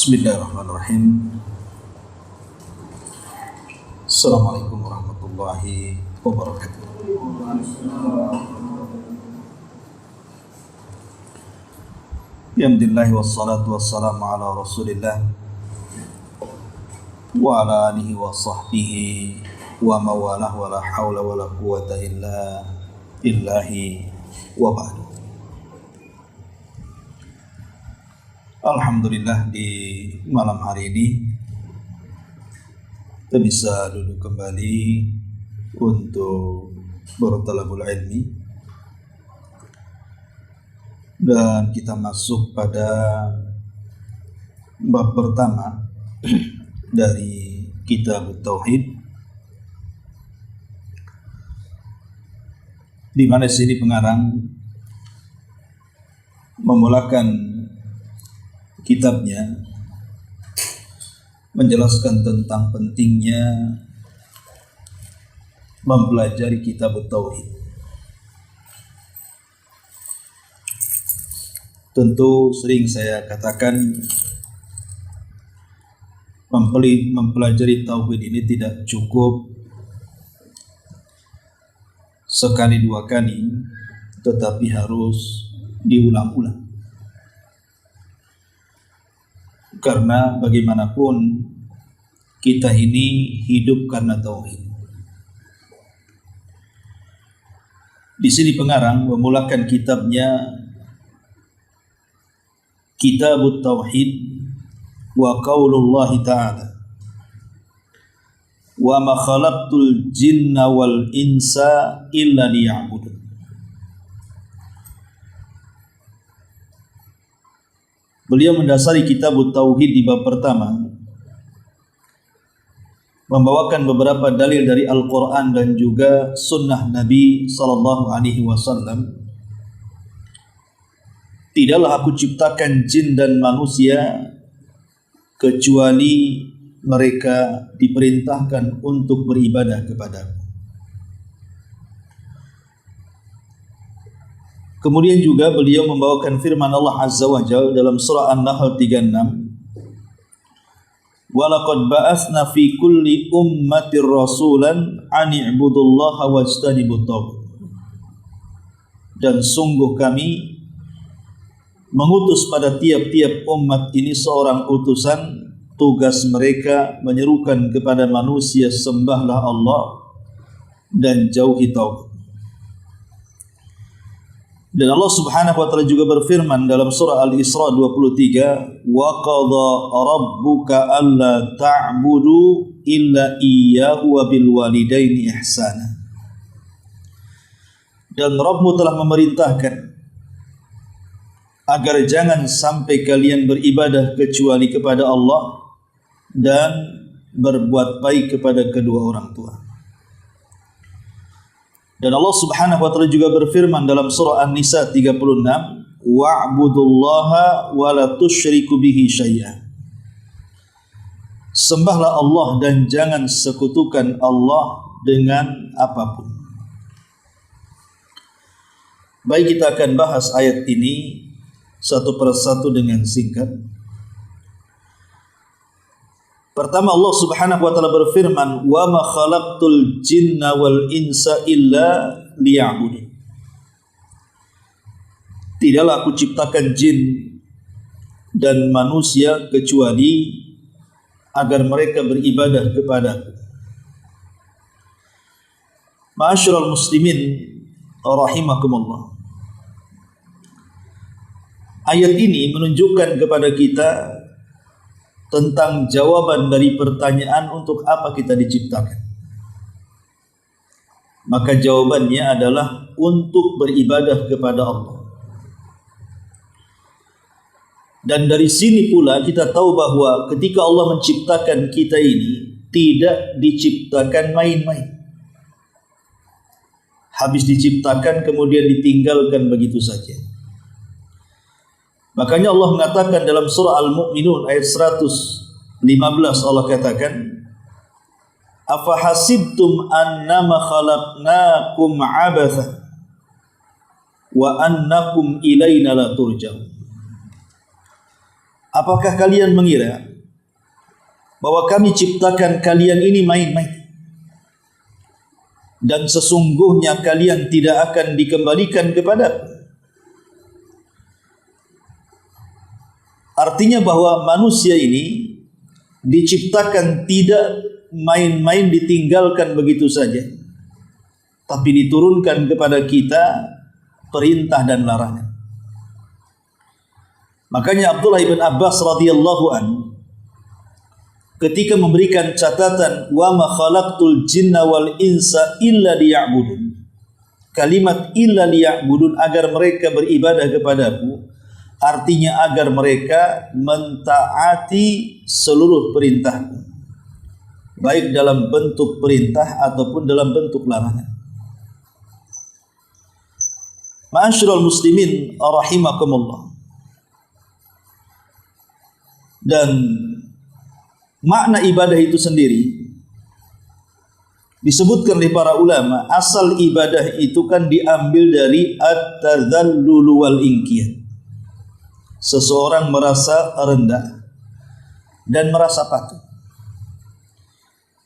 Bismillahirrahmanirrahim. Assalamualaikum warahmatullahi wabarakatuh. Alhamdulillah wassalatu wassalamu ala Rasulillah wa ala alihi wa sahbihi wa mawalah wa la hawla wa la quwwata illa billahi wa ba'du. Alhamdulillah, di malam hari ini kita bisa duduk kembali untuk bertalabul ilmi, dan kita masuk pada bab pertama dari kitab Tauhid, di mana sini pengarang memulakan kitabnya menjelaskan tentang pentingnya mempelajari kitab Tauhid. Tentu sering saya katakan, mempelajari Tauhid ini tidak cukup sekali dua kali, tetapi harus diulang-ulang. Karena bagaimanapun kita ini hidup karena tauhid. Di sini pengarang memulakan kitabnya Kitabut Tauhid wa qaulullah ta'ala wa ma khalaqtul jinna wal insa illa liya'budun. Beliau mendasari kitab Tauhid di bab pertama membawakan beberapa dalil dari Al-Quran dan juga sunnah Nabi Sallallahu Alaihi Wasallam. Tidaklah aku ciptakan jin dan manusia kecuali mereka diperintahkan untuk beribadah kepadaku. Kemudian juga beliau membawakan firman Allah Azza wa Jalla dalam surah An-Nahl 36. Wa laqad ba'atsna fi kulli ummatir rasulan an i'budullaha wajtanibut taghut. Dan sungguh kami mengutus pada tiap-tiap umat ini seorang utusan, tugas mereka menyerukan kepada manusia sembahlah Allah dan jauhi taghut. Dan Allah Subhanahu wa taala juga berfirman dalam surah Al-Isra 23, wa qadha rabbuka alla ta'budu illa iyyahu wa bil walidaini ihsana. Dan Rabbmu telah memerintahkan agar jangan sampai kalian beribadah kecuali kepada Allah dan berbuat baik kepada kedua orang tua. Dan Allah Subhanahu wa taala juga berfirman dalam surah An-Nisa 36, wa'budullaha wa la tusyriku bihi syai'a. Sembahlah Allah dan jangan sekutukan Allah dengan apapun. Baik, kita akan bahas ayat ini satu persatu dengan singkat. Pertama, Allah Subhanahu wa taala berfirman, "Wa ma khalaqtul jinna wal insa illa liya'budun." Tidaklah aku ciptakan jin dan manusia kecuali agar mereka beribadah kepadaku. Ma'asyiral muslimin rahimakumullah. Ayat ini menunjukkan kepada kita tentang jawaban dari pertanyaan untuk apa kita diciptakan. Maka jawabannya adalah untuk beribadah kepada Allah. Dan dari sini pula kita tahu bahwa ketika Allah menciptakan kita ini tidak diciptakan main-main. Habis diciptakan kemudian ditinggalkan begitu saja. Makanya Allah mengatakan dalam surah Al-Mu'minun ayat 115, Allah katakan, "Afahasibtum annama khalaqnakum 'abatha wa annakum ilaina la turja'un." apakah kalian mengira bahwa kami ciptakan kalian ini main-main, dan sesungguhnya kalian tidak akan dikembalikan kepadaku? Artinya bahwa manusia ini diciptakan tidak main-main, ditinggalkan begitu saja, tapi diturunkan kepada kita perintah dan larangan. Makanya Abdullah ibn Abbas radhiyallahu anhu ketika memberikan catatan wa ma khalaqtul jinna wal insa illa liya'budun, kalimat illa liya'budun, agar mereka beribadah kepadaku, artinya agar mereka mentaati seluruh perintahku, baik dalam bentuk perintah ataupun dalam bentuk larangan. Ma'asyiral muslimin rahimakumullah. Dan makna ibadah itu sendiri disebutkan oleh para ulama, asal ibadah itu kan diambil dari at-tadhallul wal inqiyad. Seseorang merasa rendah dan merasa patuh.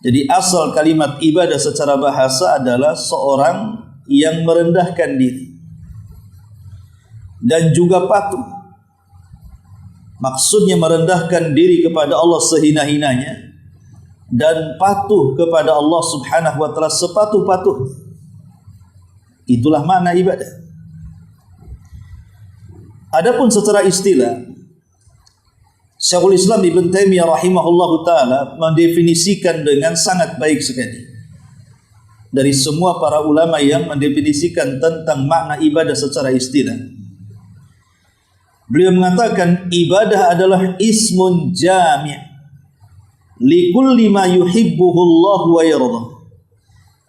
Jadi asal kalimat ibadah secara bahasa adalah seorang yang merendahkan diri dan juga patuh. Maksudnya merendahkan diri kepada Allah sehina-hinanya dan patuh kepada Allah Subhanahu wa taala sepatuh-patuh. Itulah makna ibadah. Adapun secara istilah, Syekhul Islam Ibn Taimiyah rahimahullahu taala mendefinisikan dengan sangat baik sekali. Dari semua para ulama yang mendefinisikan tentang makna ibadah secara istilah, beliau mengatakan ibadah adalah ismun jami' li kulli ma yuhibbuhu Allah wa yardah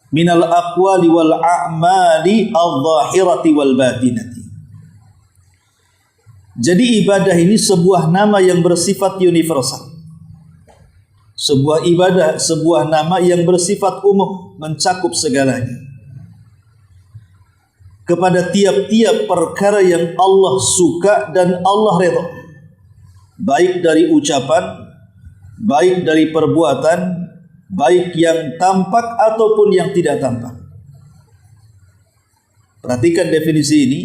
minal aqwali wal a'mali adh-dhahirati wal batinati. Jadi ibadah ini sebuah nama yang bersifat universal. Sebuah ibadah, sebuah nama yang bersifat umum, mencakup segalanya, kepada tiap-tiap perkara yang Allah suka dan Allah redha, baik dari ucapan, baik dari perbuatan, baik yang tampak ataupun yang tidak tampak. Perhatikan definisi ini,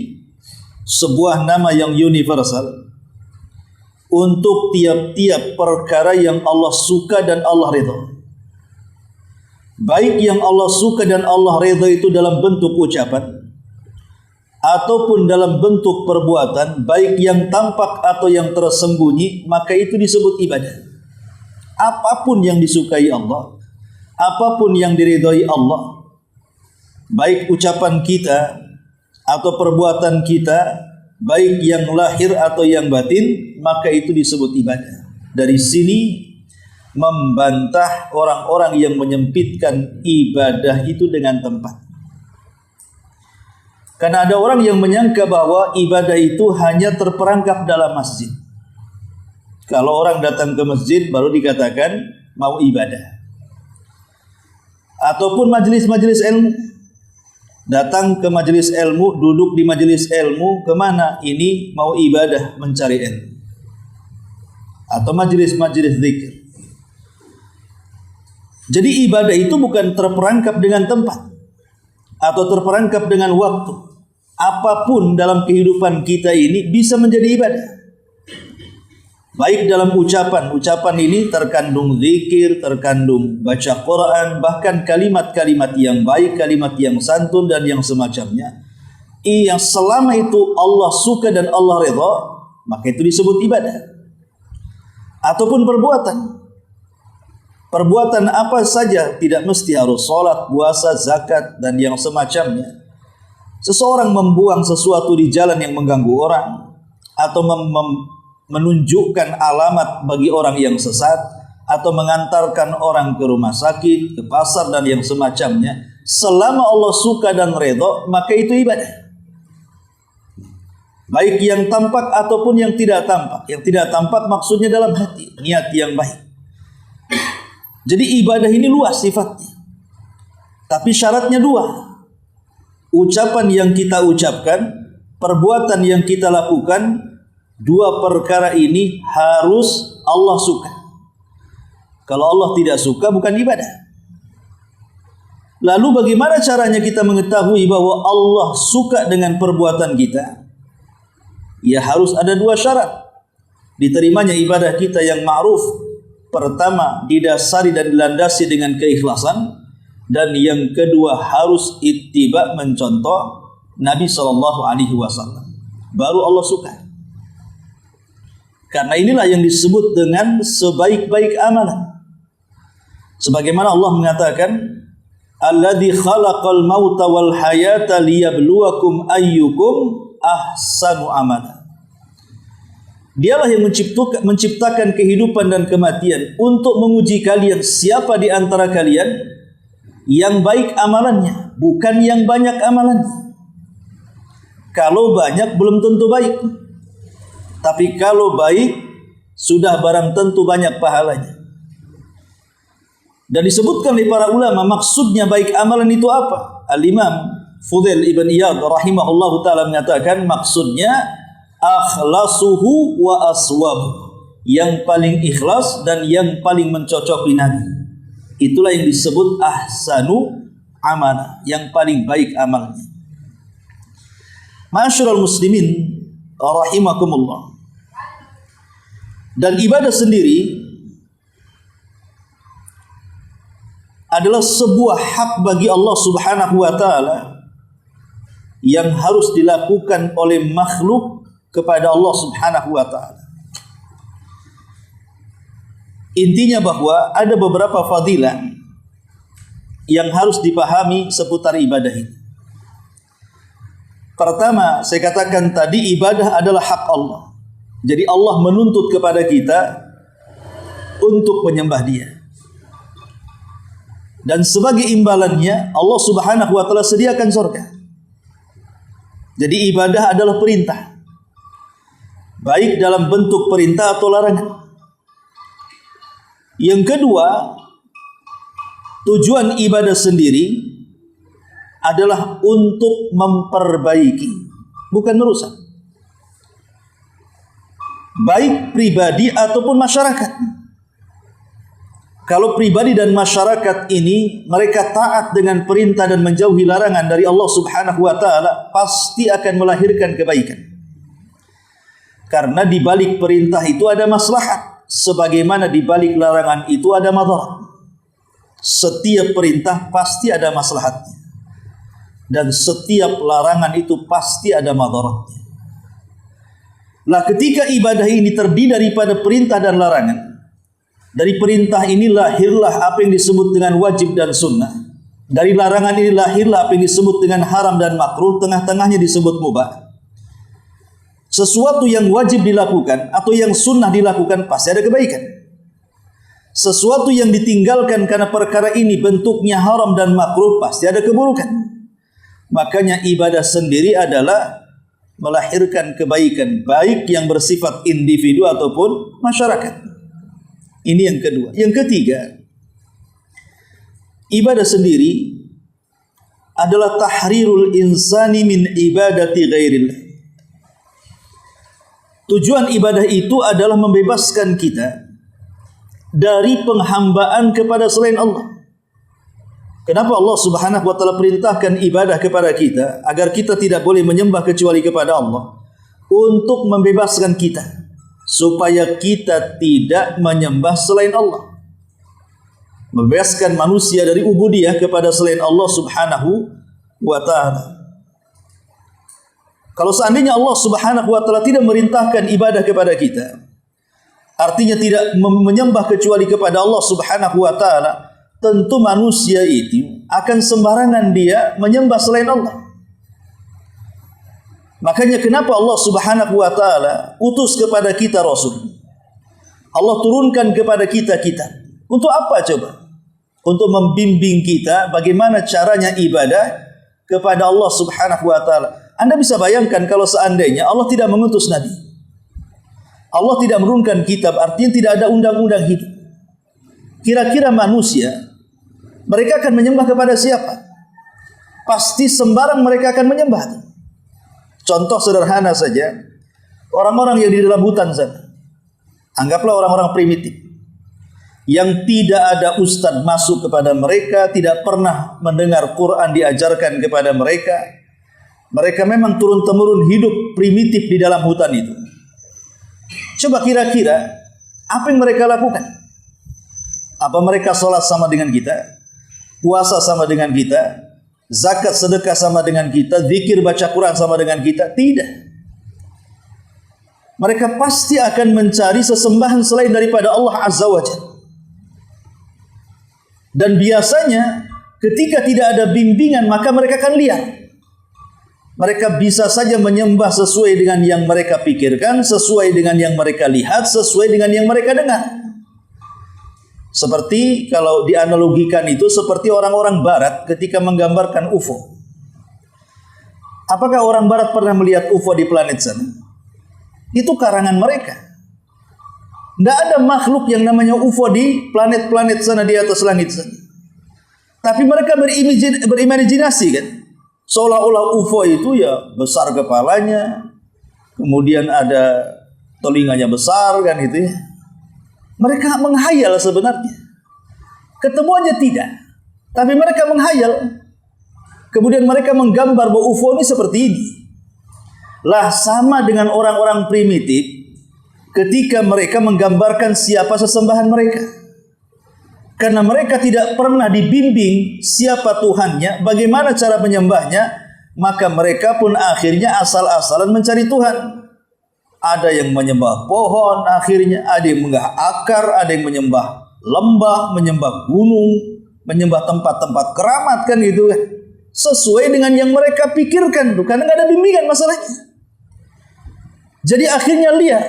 sebuah nama yang universal untuk tiap-tiap perkara yang Allah suka dan Allah redha. Baik yang Allah suka dan Allah redha itu dalam bentuk ucapan ataupun dalam bentuk perbuatan, baik yang tampak atau yang tersembunyi, maka itu disebut ibadah. Apapun yang disukai Allah, apapun yang diridhai Allah, baik ucapan kita atau perbuatan kita, baik yang lahir atau yang batin, maka itu disebut ibadah. Dari sini membantah orang-orang yang menyempitkan ibadah itu dengan tempat. Karena ada orang yang menyangka bahwa ibadah itu hanya terperangkap dalam masjid. Kalau orang datang ke masjid baru dikatakan mau ibadah. Ataupun majelis-majelis ilmu. Datang ke majelis ilmu, duduk di majelis ilmu, kemana? Ini mau ibadah, mencari ilmu. Atau majelis-majelis zikir. Jadi ibadah itu bukan terperangkap dengan tempat atau terperangkap dengan waktu. Apapun dalam kehidupan kita ini bisa menjadi ibadah. Baik dalam ucapan, ucapan ini terkandung zikir, terkandung baca Quran, bahkan kalimat-kalimat yang baik, kalimat yang santun dan yang semacamnya. Yang selama itu Allah suka dan Allah redha, maka itu disebut ibadah. Ataupun perbuatan. Perbuatan apa saja, tidak mesti harus sholat, puasa, zakat dan yang semacamnya. Seseorang membuang sesuatu di jalan yang mengganggu orang, atau menunjukkan alamat bagi orang yang sesat, atau mengantarkan orang ke rumah sakit, ke pasar dan yang semacamnya, selama Allah suka dan redha, maka itu ibadah. Baik yang tampak ataupun yang tidak tampak. Yang tidak tampak maksudnya dalam hati, niat yang baik. Jadi ibadah ini luas sifatnya, tapi syaratnya dua. Ucapan yang kita ucapkan, perbuatan yang kita lakukan, Dua perkara ini harus Allah suka. Kalau Allah tidak suka, bukan ibadah. Lalu bagaimana caranya kita mengetahui bahwa Allah suka dengan perbuatan kita? Ya harus ada dua syarat diterimanya ibadah kita yang ma'ruf. Pertama, didasari dan dilandasi dengan keikhlasan. Dan yang kedua, harus ittiba, mencontoh Nabi SAW. Baru Allah suka. Karena inilah yang disebut dengan sebaik-baik amalan. Sebagaimana Allah mengatakan, alladzi khalaqal mauta wal hayata liyabluwakum ayyukum ahsanu amala. Dialah yang menciptakan kehidupan dan kematian untuk menguji kalian siapa di antara kalian yang baik amalannya, bukan yang banyak amalannya. Kalau banyak belum tentu baik, tapi kalau baik sudah barang tentu banyak pahalanya. Dan disebutkan oleh para ulama maksudnya baik amalan itu apa? Al-Imam Fudail ibn Iyad rahimahullahu ta'ala mengatakan maksudnya akhlasuhu wa aswabu, yang paling ikhlas dan yang paling mencocoki Nabi. Itulah yang disebut ahsanu amana, yang paling baik amalnya. Ma'asyiral muslimin rahimakumullah. Dan ibadah sendiri adalah sebuah hak bagi Allah Subhanahu wa taala yang harus dilakukan oleh makhluk kepada Allah Subhanahu wa taala. Intinya bahwa ada beberapa fadilah yang harus dipahami seputar ibadah ini. Pertama, saya katakan tadi ibadah adalah hak Allah. Jadi Allah menuntut kepada kita untuk menyembah Dia. Dan sebagai imbalannya Allah Subhanahu wa taala sediakan surga. Jadi ibadah adalah perintah, baik dalam bentuk perintah atau larangan. Yang kedua, tujuan ibadah sendiri adalah untuk memperbaiki, bukan merusak, baik pribadi ataupun masyarakat. Kalau pribadi dan masyarakat ini mereka taat dengan perintah dan menjauhi larangan dari Allah Subhanahu wa taala, pasti akan melahirkan kebaikan. Karena di balik perintah itu ada maslahat, sebagaimana di balik larangan itu ada madarat. Setiap perintah pasti ada maslahatnya, dan setiap larangan itu pasti ada madaratnya. Lah ketika ibadah ini terdiri daripada perintah dan larangan, dari perintah ini lahirlah apa yang disebut dengan wajib dan sunnah. Dari larangan ini lahirlah apa yang disebut dengan haram dan makruh, tengah-tengahnya disebut mubah. Sesuatu yang wajib dilakukan atau yang sunnah dilakukan pasti ada kebaikan. Sesuatu yang ditinggalkan karena perkara ini bentuknya haram dan makruh pasti ada keburukan. Makanya ibadah sendiri adalah melahirkan kebaikan, baik yang bersifat individu ataupun masyarakat. Ini yang kedua. Yang ketiga, ibadah sendiri adalah tahrirul insani min ibadati ghairillah. Tujuan ibadah itu adalah membebaskan kita dari penghambaan kepada selain Allah. Kenapa Allah Subhanahu wa taala perintahkan ibadah kepada kita? Agar kita tidak boleh menyembah kecuali kepada Allah, untuk membebaskan kita supaya kita tidak menyembah selain Allah, membebaskan manusia dari ubudiyah kepada selain Allah Subhanahu wa ta'ala. Kalau seandainya Allah Subhanahu wa ta'ala tidak merintahkan ibadah kepada kita, artinya tidak menyembah kecuali kepada Allah Subhanahu wa ta'ala, tentu manusia itu akan sembarangan dia menyembah selain Allah. Makanya kenapa Allah Subhanahu wa ta'ala utus kepada kita Rasul, Allah turunkan kepada kita kitab. Untuk apa coba? Untuk membimbing kita bagaimana caranya ibadah kepada Allah Subhanahu wa ta'ala. Anda bisa bayangkan kalau seandainya Allah tidak mengutus Nabi, Allah tidak menurunkan kitab, artinya tidak ada undang-undang hidup. Kira-kira manusia mereka akan menyembah kepada siapa? Pasti sembarang mereka akan menyembah. Contoh sederhana saja, Orang-orang yang di dalam hutan sana. Anggaplah orang-orang primitif. Yang tidak ada ustadz masuk kepada mereka, tidak pernah mendengar Quran diajarkan kepada mereka. Mereka memang turun-temurun hidup primitif di dalam hutan itu. Coba kira-kira apa yang mereka lakukan? Apa mereka sholat sama dengan kita? Puasa sama dengan kita? Zakat sedekah sama dengan kita? Zikir baca Quran sama dengan kita? Tidak. Mereka pasti akan mencari sesembahan selain daripada Allah Azza wa Jalla. Dan biasanya ketika tidak ada bimbingan maka mereka akan liar. Mereka bisa saja menyembah sesuai dengan yang mereka pikirkan, sesuai dengan yang mereka lihat, sesuai dengan yang mereka dengar. Seperti kalau dianalogikan itu seperti orang-orang barat ketika menggambarkan UFO. Apakah orang barat pernah melihat UFO di planet sana? Itu karangan mereka. Tidak ada makhluk yang namanya UFO di planet-planet sana di atas langit sana. Tapi mereka berimajinasi kan. Seolah-olah UFO itu ya besar kepalanya, kemudian ada telinganya besar kan gitu ya. Mereka menghayal sebenarnya. Ketemu aja tidak. Tapi mereka menghayal. Kemudian mereka menggambar bahwa UFO ini seperti ini. Lah sama dengan orang-orang primitif ketika mereka menggambarkan siapa sesembahan mereka. Karena mereka tidak pernah dibimbing siapa Tuhannya, bagaimana cara menyembahnya, maka mereka pun akhirnya asal-asalan mencari Tuhan. Ada yang menyembah pohon akhirnya, ada yang menyembah akar, ada yang menyembah lembah, menyembah gunung, menyembah tempat-tempat keramat kan gitu kan. Sesuai dengan yang mereka pikirkan tuh, karena nggak ada bimbingan masalahnya. Jadi akhirnya liar.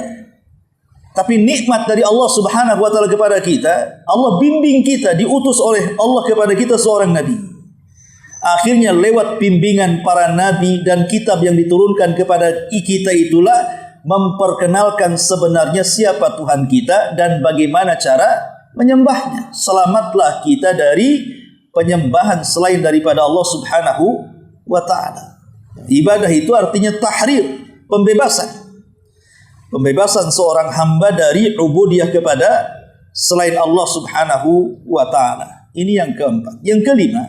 Tapi nikmat dari Allah Subhanahu wa taala kepada kita, Allah bimbing kita, diutus oleh Allah kepada kita seorang nabi. Akhirnya lewat bimbingan para nabi dan kitab yang diturunkan kepada kita itulah memperkenalkan sebenarnya siapa Tuhan kita dan bagaimana cara menyembahnya. Selamatlah kita dari penyembahan selain daripada Allah Subhanahu wa taala. Ibadah itu artinya tahrir, pembebasan. Pembebasan seorang hamba dari ubudiyah kepada selain Allah Subhanahu wa taala. Ini yang keempat. Yang kelima,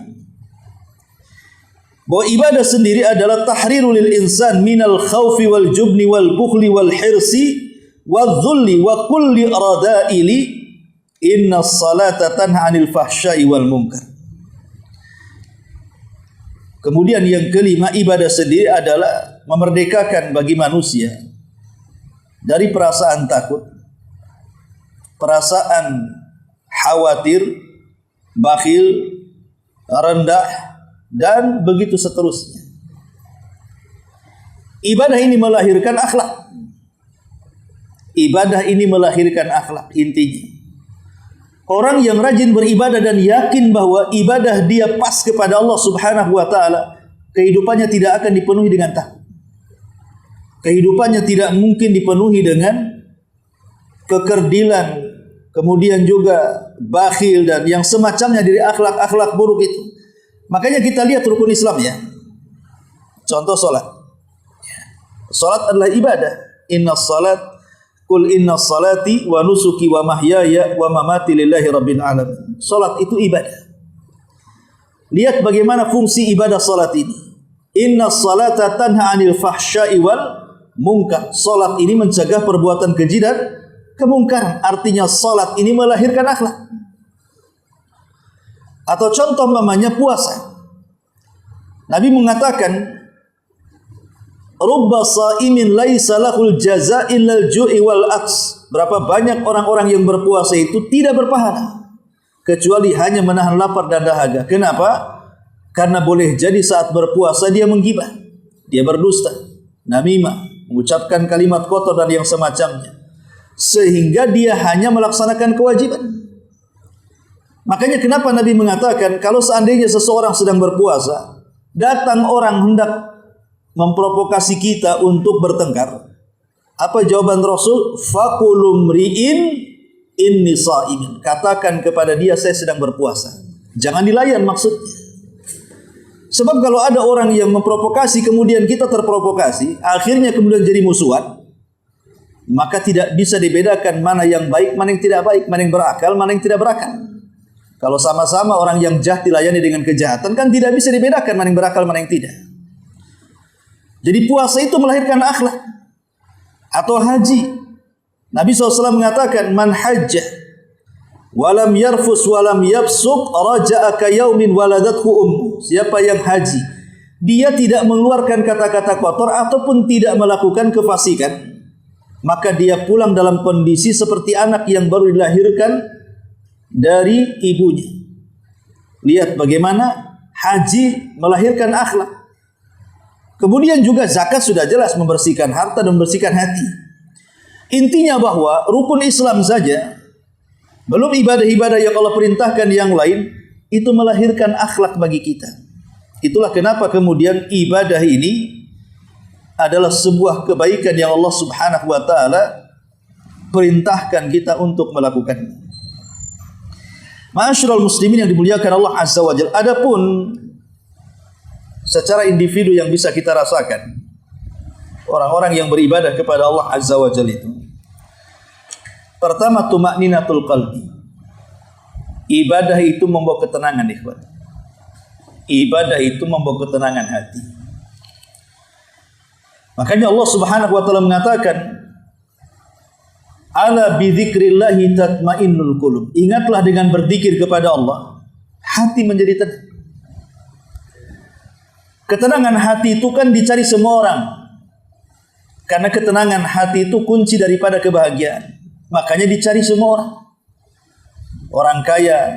bahwa ibadah sendiri adalah tahrirul lil insan minal khaufi wal jubni wal bukhli wal hirsi wal dhulli wa kulli radaili innas salata tanha 'anil fahsya'i wal munkar. Kemudian yang kelima, ibadah sendiri adalah memerdekakan bagi manusia dari perasaan takut, perasaan khawatir, bakhil, rendah, dan begitu seterusnya. Ibadah ini melahirkan akhlak. Ibadah ini melahirkan akhlak intinya. Orang yang rajin beribadah dan yakin bahwa ibadah dia pas kepada Allah Subhanahu wa taala, kehidupannya tidak akan dipenuhi dengan takut. Kehidupannya tidak mungkin dipenuhi dengan kekerdilan, kemudian juga bakhil dan yang semacamnya dari akhlak-akhlak buruk itu. Makanya kita lihat rukun Islam ya. Contoh salat. Salat adalah ibadah. Innas salat qul innas salati wa nusuki wa mahyaya wa mamati lillahi rabbil alamin. Salat itu ibadah. Lihat bagaimana fungsi ibadah salat ini. Innas salata tanha 'anil fahsya'i wal munkar. Salat ini mencegah perbuatan keji dan kemungkaran. Artinya salat ini melahirkan akhlak. Atau contoh namanya puasa. Nabi mengatakan, rubba sha'imin laisa lahul jaza' illal ju'i wal aks. Berapa banyak orang-orang yang berpuasa itu tidak berpahala kecuali hanya menahan lapar dan dahaga. Kenapa? Karena boleh jadi saat berpuasa dia menggibah, dia berdusta, namimah, mengucapkan kalimat kotor dan yang semacamnya, sehingga dia hanya melaksanakan kewajiban. Makanya kenapa Nabi mengatakan kalau seandainya seseorang sedang berpuasa, datang orang hendak memprovokasi kita untuk bertengkar, apa jawaban Rasul? Faqulum ri'in inni sha'imin. Katakan kepada dia saya sedang berpuasa. Jangan dilayan maksudnya. Sebab kalau ada orang yang memprovokasi kemudian kita terprovokasi, akhirnya kemudian jadi musuhan, maka tidak bisa dibedakan mana yang baik, mana yang tidak baik, mana yang berakal, mana yang tidak berakal. Kalau sama-sama orang yang jahat dilayani dengan kejahatan, kan tidak bisa dibedakan mana yang berakal, mana yang tidak. Jadi puasa itu melahirkan akhlak. Atau haji. Nabi SAW mengatakan, man hajjah walam yarfus walam yafsuq raja'a ka yaumin waladathu ummu. Siapa yang haji, dia tidak mengeluarkan kata-kata kotor ataupun tidak melakukan kefasikan, maka dia pulang dalam kondisi seperti anak yang baru dilahirkan dari ibunya. Lihat bagaimana haji melahirkan akhlak. Kemudian juga zakat sudah jelas membersihkan harta dan membersihkan hati. Intinya bahwa rukun Islam saja, belum ibadah-ibadah yang Allah perintahkan yang lain, itu melahirkan akhlak bagi kita. Itulah kenapa kemudian ibadah ini adalah sebuah kebaikan yang Allah Subhanahu wa taala perintahkan kita untuk melakukannya. Ma'asyiral muslimin yang dimuliakan Allah Azza wa Jalla, adapun secara individu yang bisa kita rasakan orang-orang yang beribadah kepada Allah Azza wa Jalla itu, pertama, tuma'ninatul qalbi. Ibadah itu membawa ketenangan, ikhwan. Ibadah itu membawa ketenangan hati. Makanya Allah Subhanahu wa taala mengatakan, ala bidzikrillahi tatmainnul qulub. Ingatlah dengan berzikir kepada Allah, hati menjadi tenang. Ketenangan hati itu kan dicari semua orang. Karena ketenangan hati itu kunci daripada kebahagiaan. Makanya dicari semua orang. Orang kaya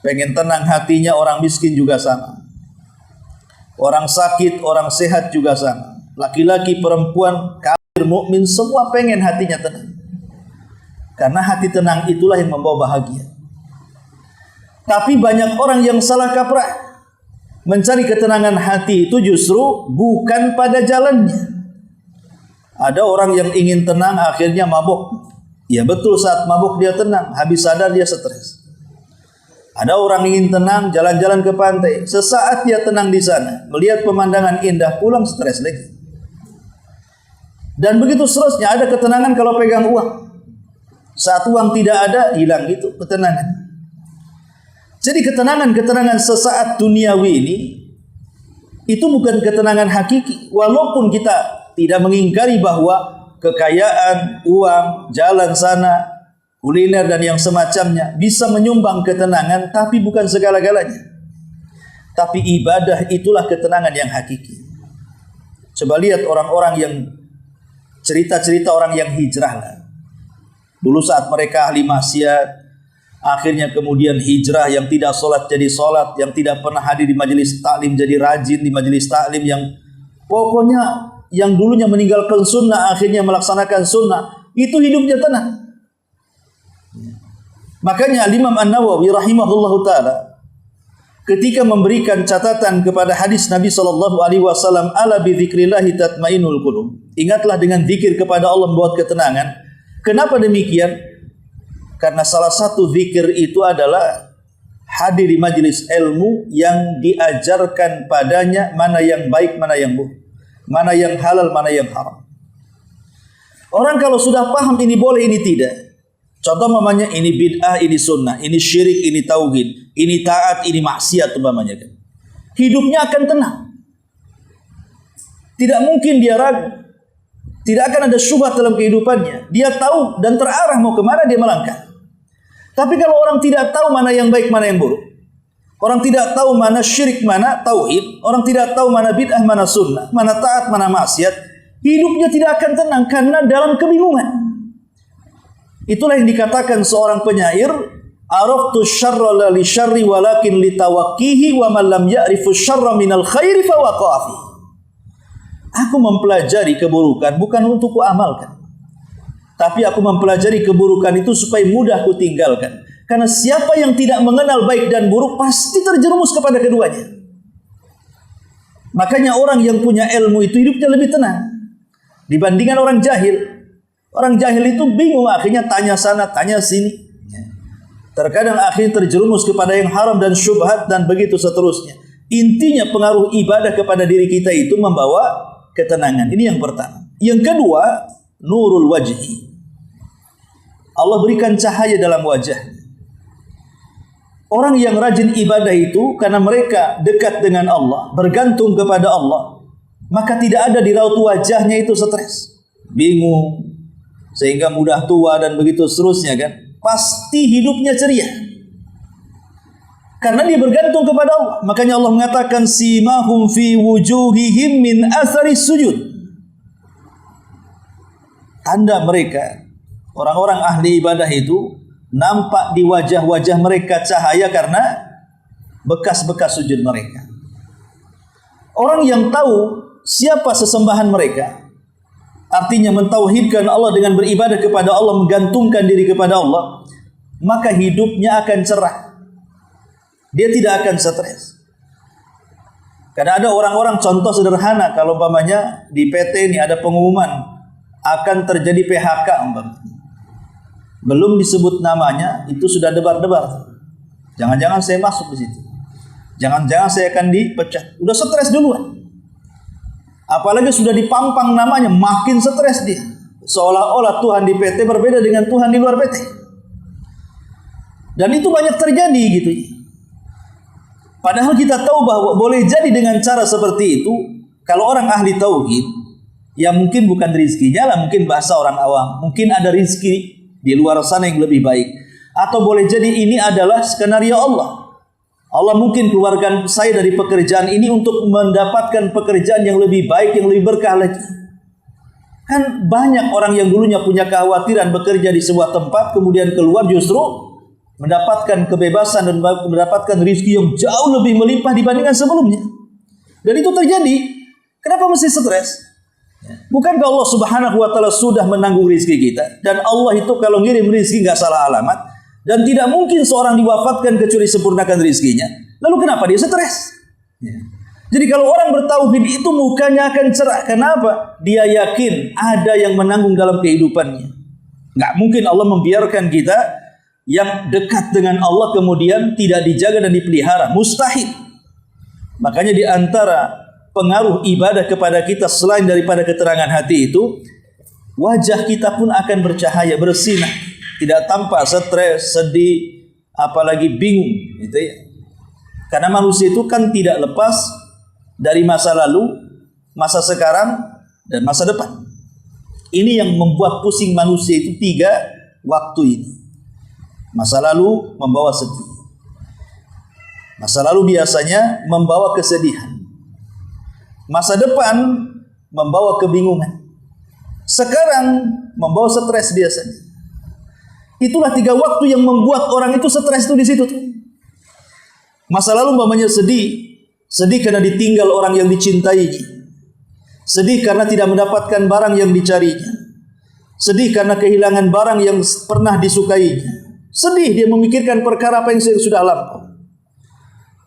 pengen tenang hatinya, orang miskin juga sama. Orang sakit, orang sehat juga sama. Laki-laki, perempuan, kafir, mukmin, semua pengen hatinya tenang. Karena hati tenang itulah yang membawa bahagia. Tapi banyak orang yang salah kaprah. Mencari ketenangan hati itu justru bukan pada jalannya. Ada orang yang ingin tenang akhirnya mabuk. Ya betul, saat mabuk dia tenang, habis sadar dia stres. Ada orang ingin tenang, jalan-jalan ke pantai. Sesaat dia tenang di sana, melihat pemandangan indah, pulang stres lagi. Dan begitu seterusnya. Ada ketenangan kalau pegang uang. Saat uang tidak ada, hilang itu ketenangan. Jadi ketenangan sesaat duniawi ini itu bukan ketenangan hakiki. Walaupun kita tidak mengingkari bahwa kekayaan, uang, jalan sana, kuliner dan yang semacamnya bisa menyumbang ketenangan, tapi bukan segala-galanya. Tapi ibadah itulah ketenangan yang hakiki. Coba lihat orang-orang yang cerita-cerita orang yang hijrah lah. Dulu saat mereka ahli maksiat, akhirnya kemudian hijrah, yang tidak sholat jadi sholat, yang tidak pernah hadir di majelis taklim jadi rajin di majelis taklim, yang pokoknya yang dulunya meninggalkan sunnah akhirnya melaksanakan sunnah, itu hidupnya tenang. Makanya Imam An-Nawawi rahimahullahu taala ketika memberikan catatan kepada hadis Nabi sallallahu alaihi wasallam, ala bi dzikrillahi tatmainnul qulub. Ingatlah dengan zikir kepada Allah membuat ketenangan. Kenapa demikian? Karena salah satu zikir itu adalah hadir di majelis ilmu yang diajarkan padanya mana yang baik, mana yang buruk, mana yang halal, mana yang haram. Orang kalau sudah paham ini boleh, ini tidak. Contoh mamanya ini bid'ah, ini sunnah, ini syirik, ini tauhid, ini taat, ini maksiat umpamanya kan. Hidupnya akan tenang. Tidak mungkin dia ragu. Tidak akan ada syubhat dalam kehidupannya. Dia tahu dan terarah mau kemana dia melangkah. Tapi kalau orang tidak tahu mana yang baik, mana yang buruk, orang tidak tahu mana syirik, mana tauhid, orang tidak tahu mana bid'ah, mana sunnah, mana taat, mana maksiat, hidupnya tidak akan tenang karena dalam kebingungan. Itulah yang dikatakan seorang penyair, araftu syarra la li syarri walakin li tawaqqihi wa man lam ya'rifu syarra minal khairi fa waqa'a fi. Aku mempelajari keburukan bukan untuk kuamalkan, tapi aku mempelajari keburukan itu supaya mudah kutinggalkan. Karena siapa yang tidak mengenal baik dan buruk pasti terjerumus kepada keduanya. Makanya orang yang punya ilmu itu hidupnya lebih tenang dibandingkan orang jahil. Orang jahil itu bingung, akhirnya tanya sana, tanya sini. Terkadang akhirnya terjerumus kepada yang haram dan syubhat dan begitu seterusnya. Intinya pengaruh ibadah kepada diri kita itu membawa ketenangan. Ini yang pertama. Yang kedua, nurul wajhi. Allah berikan cahaya dalam wajah. Orang yang rajin ibadah itu karena mereka dekat dengan Allah, bergantung kepada Allah, maka tidak ada di raut wajahnya itu stres, bingung, sehingga mudah tua dan begitu seterusnya kan. Pasti hidupnya ceria. Karena dia bergantung kepada Allah. Makanya Allah mengatakan simahum fi wujuhihim min athari sujud. Tanda mereka, orang-orang ahli ibadah itu, nampak di wajah-wajah mereka cahaya karena bekas-bekas sujud mereka. Orang yang tahu siapa sesembahan mereka, artinya mentauhidkan Allah dengan beribadah kepada Allah, menggantungkan diri kepada Allah, maka hidupnya akan cerah. Dia tidak akan stres. Karena ada orang-orang, contoh sederhana, kalau umpamanya di PT ini ada pengumuman akan terjadi PHK umpamanya. Belum disebut namanya, itu sudah debar-debar. Jangan-jangan saya masuk di situ. Jangan-jangan saya akan dipecat. Udah stres duluan. Apalagi sudah dipampang namanya, makin stres dia. Seolah-olah Tuhan di PT berbeda dengan Tuhan di luar PT. Dan itu banyak terjadi gitu. Padahal kita tahu bahwa boleh jadi dengan cara seperti itu, kalau orang ahli tauhid, ya mungkin bukan rizkinya lah, mungkin bahasa orang awam, mungkin ada rizki di luar sana yang lebih baik. Atau boleh jadi ini adalah skenario Allah. Allah mungkin keluarkan saya dari pekerjaan ini untuk mendapatkan pekerjaan yang lebih baik, yang lebih berkah lagi. Kan banyak orang yang dulunya punya kekhawatiran bekerja di sebuah tempat, kemudian keluar justru mendapatkan kebebasan dan mendapatkan rizki yang jauh lebih melimpah dibandingkan sebelumnya. Dan itu terjadi. Kenapa mesti stres? Bukankah Allah Subhanahu wa ta'ala sudah menanggung rizki kita? Dan Allah itu kalau ngirim rizki nggak salah alamat. Dan tidak mungkin seorang diwafatkan kecuali sempurnakan rizkinya. Lalu kenapa dia stres? Jadi kalau orang bertauhid itu mukanya akan cerah. Kenapa? Dia yakin ada yang menanggung dalam kehidupannya. Nggak mungkin Allah membiarkan kita yang dekat dengan Allah kemudian tidak dijaga dan dipelihara. Mustahil. Makanya di antara pengaruh ibadah kepada kita selain daripada keterangan hati itu, wajah kita pun akan bercahaya, bersinar, tidak tampak stres, sedih, apalagi bingung gitu ya. Karena manusia itu kan tidak lepas dari masa lalu, masa sekarang, dan masa depan. Ini yang membuat pusing manusia itu 3 waktu ini. Masa lalu membawa sedih. Masa lalu biasanya membawa kesedihan. Masa depan membawa kebingungan. Sekarang membawa stres biasanya. Itulah 3 waktu yang membuat orang itu stres itu di situ tuh. Masa lalu umpamanya sedih, sedih karena ditinggal orang yang dicintainya. Sedih karena tidak mendapatkan barang yang dicarinya. Sedih karena kehilangan barang yang pernah disukainya. Sedih dia memikirkan perkara apa yang sudah lampau.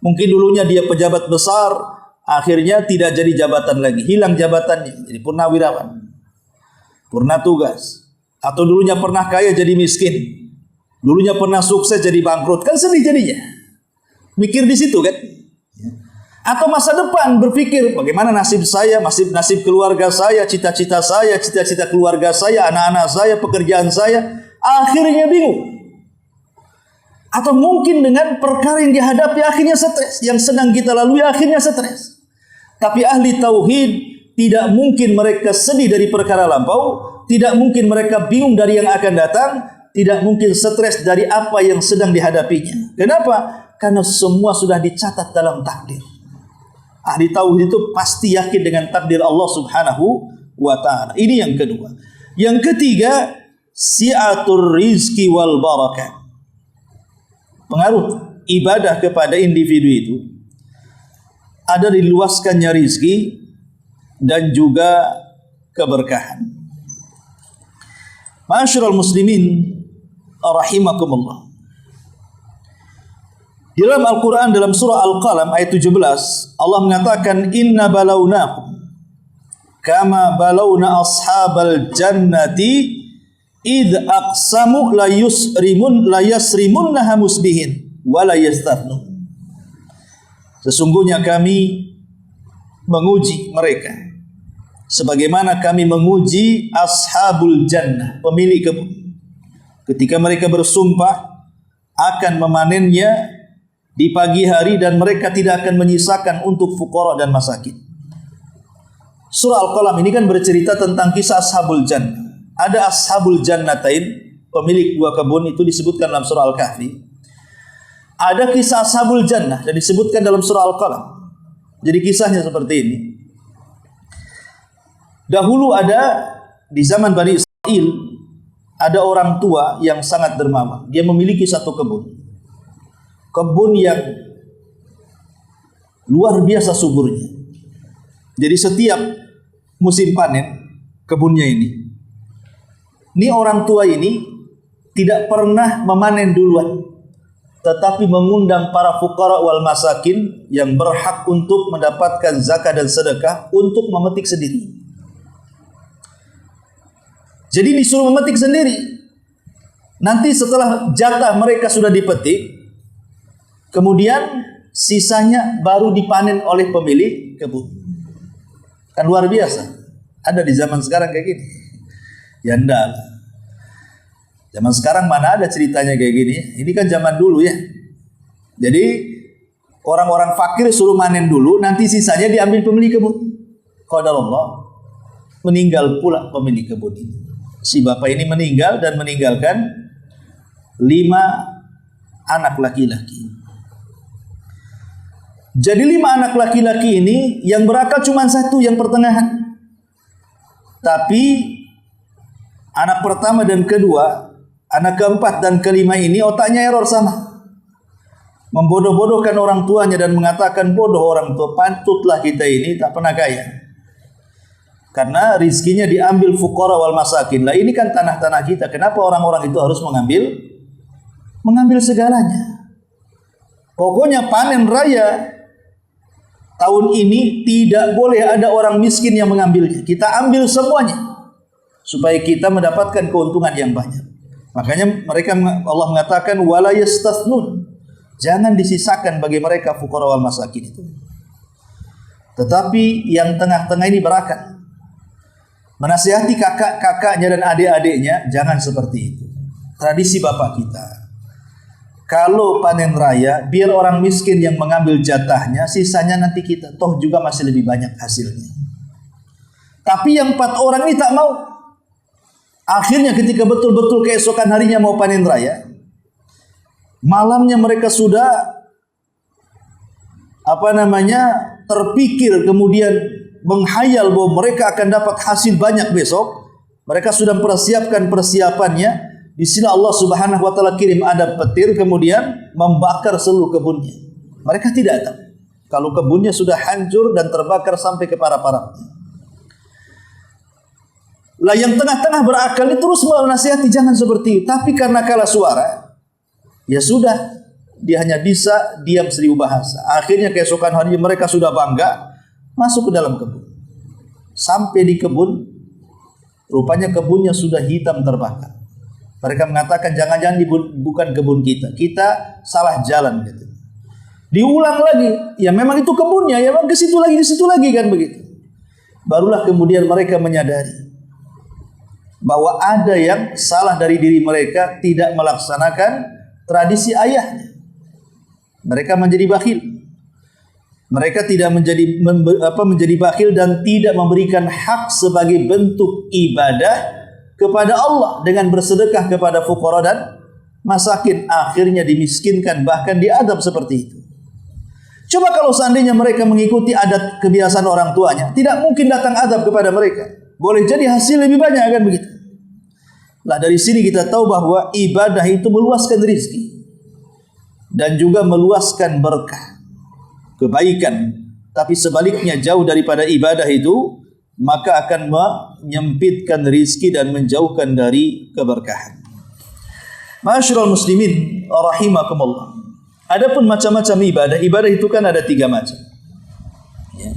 Mungkin dulunya dia pejabat besar, akhirnya tidak jadi jabatan lagi, hilang jabatannya, jadi purnawirawan, purna tugas. Atau dulunya pernah kaya jadi miskin, dulunya pernah sukses jadi bangkrut, kan sedih jadinya. Mikir di situ kan. Atau masa depan berpikir bagaimana nasib saya, nasib keluarga saya, cita-cita saya, cita-cita keluarga saya, anak-anak saya, pekerjaan saya, akhirnya bingung. Atau mungkin dengan perkara yang dihadapi akhirnya stres, yang sedang kita lalui akhirnya stres. Tapi ahli tauhid tidak mungkin mereka sedih dari perkara lampau, tidak mungkin mereka bingung dari yang akan datang, tidak mungkin stres dari apa yang sedang dihadapinya. Kenapa? Karena semua sudah dicatat dalam takdir. Ahli tauhid itu pasti yakin dengan takdir Allah Subhanahu wa ta'ala. Ini yang kedua. Yang ketiga, si'atur rizki wal barakah. Pengaruh ibadah kepada individu itu ada diluaskannya rizki dan juga keberkahan. Ma'asyiral muslimin rahimakumullah. Di dalam Al-Quran dalam surah Al-Qalam ayat 17 Allah mengatakan inna balawnakum kama balawna ashabal jannati id aqsamu la yasrimunnaha musbihin wa la yastathnun. Sesungguhnya kami menguji mereka sebagaimana kami menguji ashabul jannah, pemilik kebun, ketika mereka bersumpah akan memanennya di pagi hari dan mereka tidak akan menyisakan untuk fuqara dan masakin. Surah Al-Qalam ini kan bercerita tentang kisah ashabul jannah. Ada ashabul jannatain, pemilik dua kebun, itu disebutkan dalam surah Al-Kahfi. Ada kisah ashabul jannah dan disebutkan dalam surah Al-Qalam. Jadi kisahnya seperti ini. Dahulu ada di zaman Bani Israel, ada orang tua yang sangat dermawan. Dia memiliki satu kebun. Kebun yang luar biasa suburnya. Jadi setiap musim panen kebunnya ini orang tua ini tidak pernah memanen duluan, tetapi mengundang para fuqara wal masakin yang berhak untuk mendapatkan zakat dan sedekah untuk memetik sendiri. Jadi disuruh memetik sendiri. Nanti setelah jatah mereka sudah dipetik, kemudian sisanya baru dipanen oleh pemilik kebun. Kan luar biasa. Ada di zaman sekarang kayak gini? Ya enggak. Zaman sekarang mana ada ceritanya kayak gini? Ini kan zaman dulu ya. Jadi orang-orang fakir suruh manen dulu, nanti sisanya diambil pemilik kebun. Qadarullah, meninggal pula pemilik kebun ini. Si bapak ini meninggal dan meninggalkan 5 anak laki-laki. Jadi 5 anak laki-laki ini yang berakal cuma satu, yang pertengahan. Tapi anak pertama dan kedua, anak keempat dan kelima ini otaknya error sama. Membodoh-bodohkan orang tuanya dan mengatakan, bodoh orang tua, pantutlah kita ini tak pernah kaya. Karena rizkinya diambil fuqara wal masakin. Lah ini kan tanah-tanah kita. Kenapa orang-orang itu harus mengambil segalanya? Pokoknya panen raya tahun ini tidak boleh ada orang miskin yang mengambilnya. Kita ambil semuanya supaya kita mendapatkan keuntungan yang banyak. Makanya Allah mengatakan wala yastathnun. Jangan disisakan bagi mereka fuqara wal masakin itu. Tetapi yang tengah-tengah ini berakal. Menasihati kakak-kakaknya dan adik-adiknya, jangan seperti itu. Tradisi bapak kita. Kalau panen raya, biar orang miskin yang mengambil jatahnya, sisanya nanti kita. Toh juga masih lebih banyak hasilnya. Tapi yang 4 orang ini tak mau. Akhirnya ketika betul-betul keesokan harinya mau panen raya, malamnya mereka sudah terpikir, kemudian menghayal bahwa mereka akan dapat hasil banyak besok. Mereka sudah mempersiapkan persiapannya. Di sini Allah Subhanahu wa taala kirim ada petir, kemudian membakar seluruh kebunnya. Mereka tidak tahu kalau kebunnya sudah hancur dan terbakar sampai ke para-paranya. Lah yang tengah-tengah berakal ini terus menasihati jangan seperti itu. Tapi karena kalah suara, ya sudah, dia hanya bisa diam 1000 bahasa. Akhirnya keesokan hari mereka sudah bangga masuk ke dalam kebun. Sampai di kebun, rupanya kebunnya sudah hitam terbakar. Mereka mengatakan jangan-jangan bukan kebun kita. Kita salah jalan gitu. Diulang lagi, ya memang itu kebunnya, ya memang ke situ lagi kan begitu. Barulah kemudian mereka menyadari bahwa ada yang salah dari diri mereka, tidak melaksanakan tradisi ayahnya. Mereka menjadi bakhil. Mereka tidak menjadi bakhil dan tidak memberikan hak sebagai bentuk ibadah kepada Allah dengan bersedekah kepada fuqara dan masakin. Akhirnya dimiskinkan, bahkan diadab seperti itu. Coba kalau seandainya mereka mengikuti adat kebiasaan orang tuanya, tidak mungkin datang adab kepada mereka. Boleh jadi hasil lebih banyak kan begitu. Lah dari sini kita tahu bahwa ibadah itu meluaskan rezeki dan juga meluaskan berkah, kebaikan. Tapi sebaliknya jauh daripada ibadah itu, maka akan menyempitkan rizki dan menjauhkan dari keberkahan. Ma'asyiral muslimin rahimakumullah. Adapun macam-macam ibadah, ibadah itu kan ada 3 macam. Ya.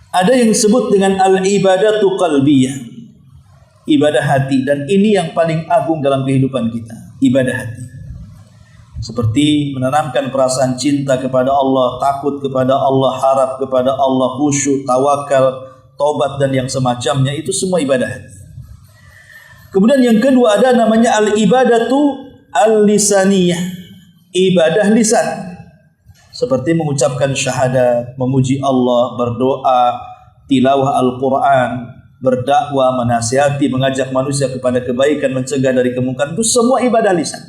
Ada yang disebut dengan al-ibadatu qalbiyah, ibadah hati, dan ini yang paling agung dalam kehidupan kita, ibadah hati. Seperti menanamkan perasaan cinta kepada Allah, takut kepada Allah, harap kepada Allah, khusyuk, tawakal, tobat dan yang semacamnya, itu semua ibadah hati. Kemudian yang kedua ada namanya al-ibadatu al-lisaniyah, ibadah lisan. Seperti mengucapkan syahadat, memuji Allah, berdoa, tilawah Al-Quran, berdakwah, menasihati, mengajak manusia kepada kebaikan, mencegah dari kemungkaran, itu semua ibadah lisan.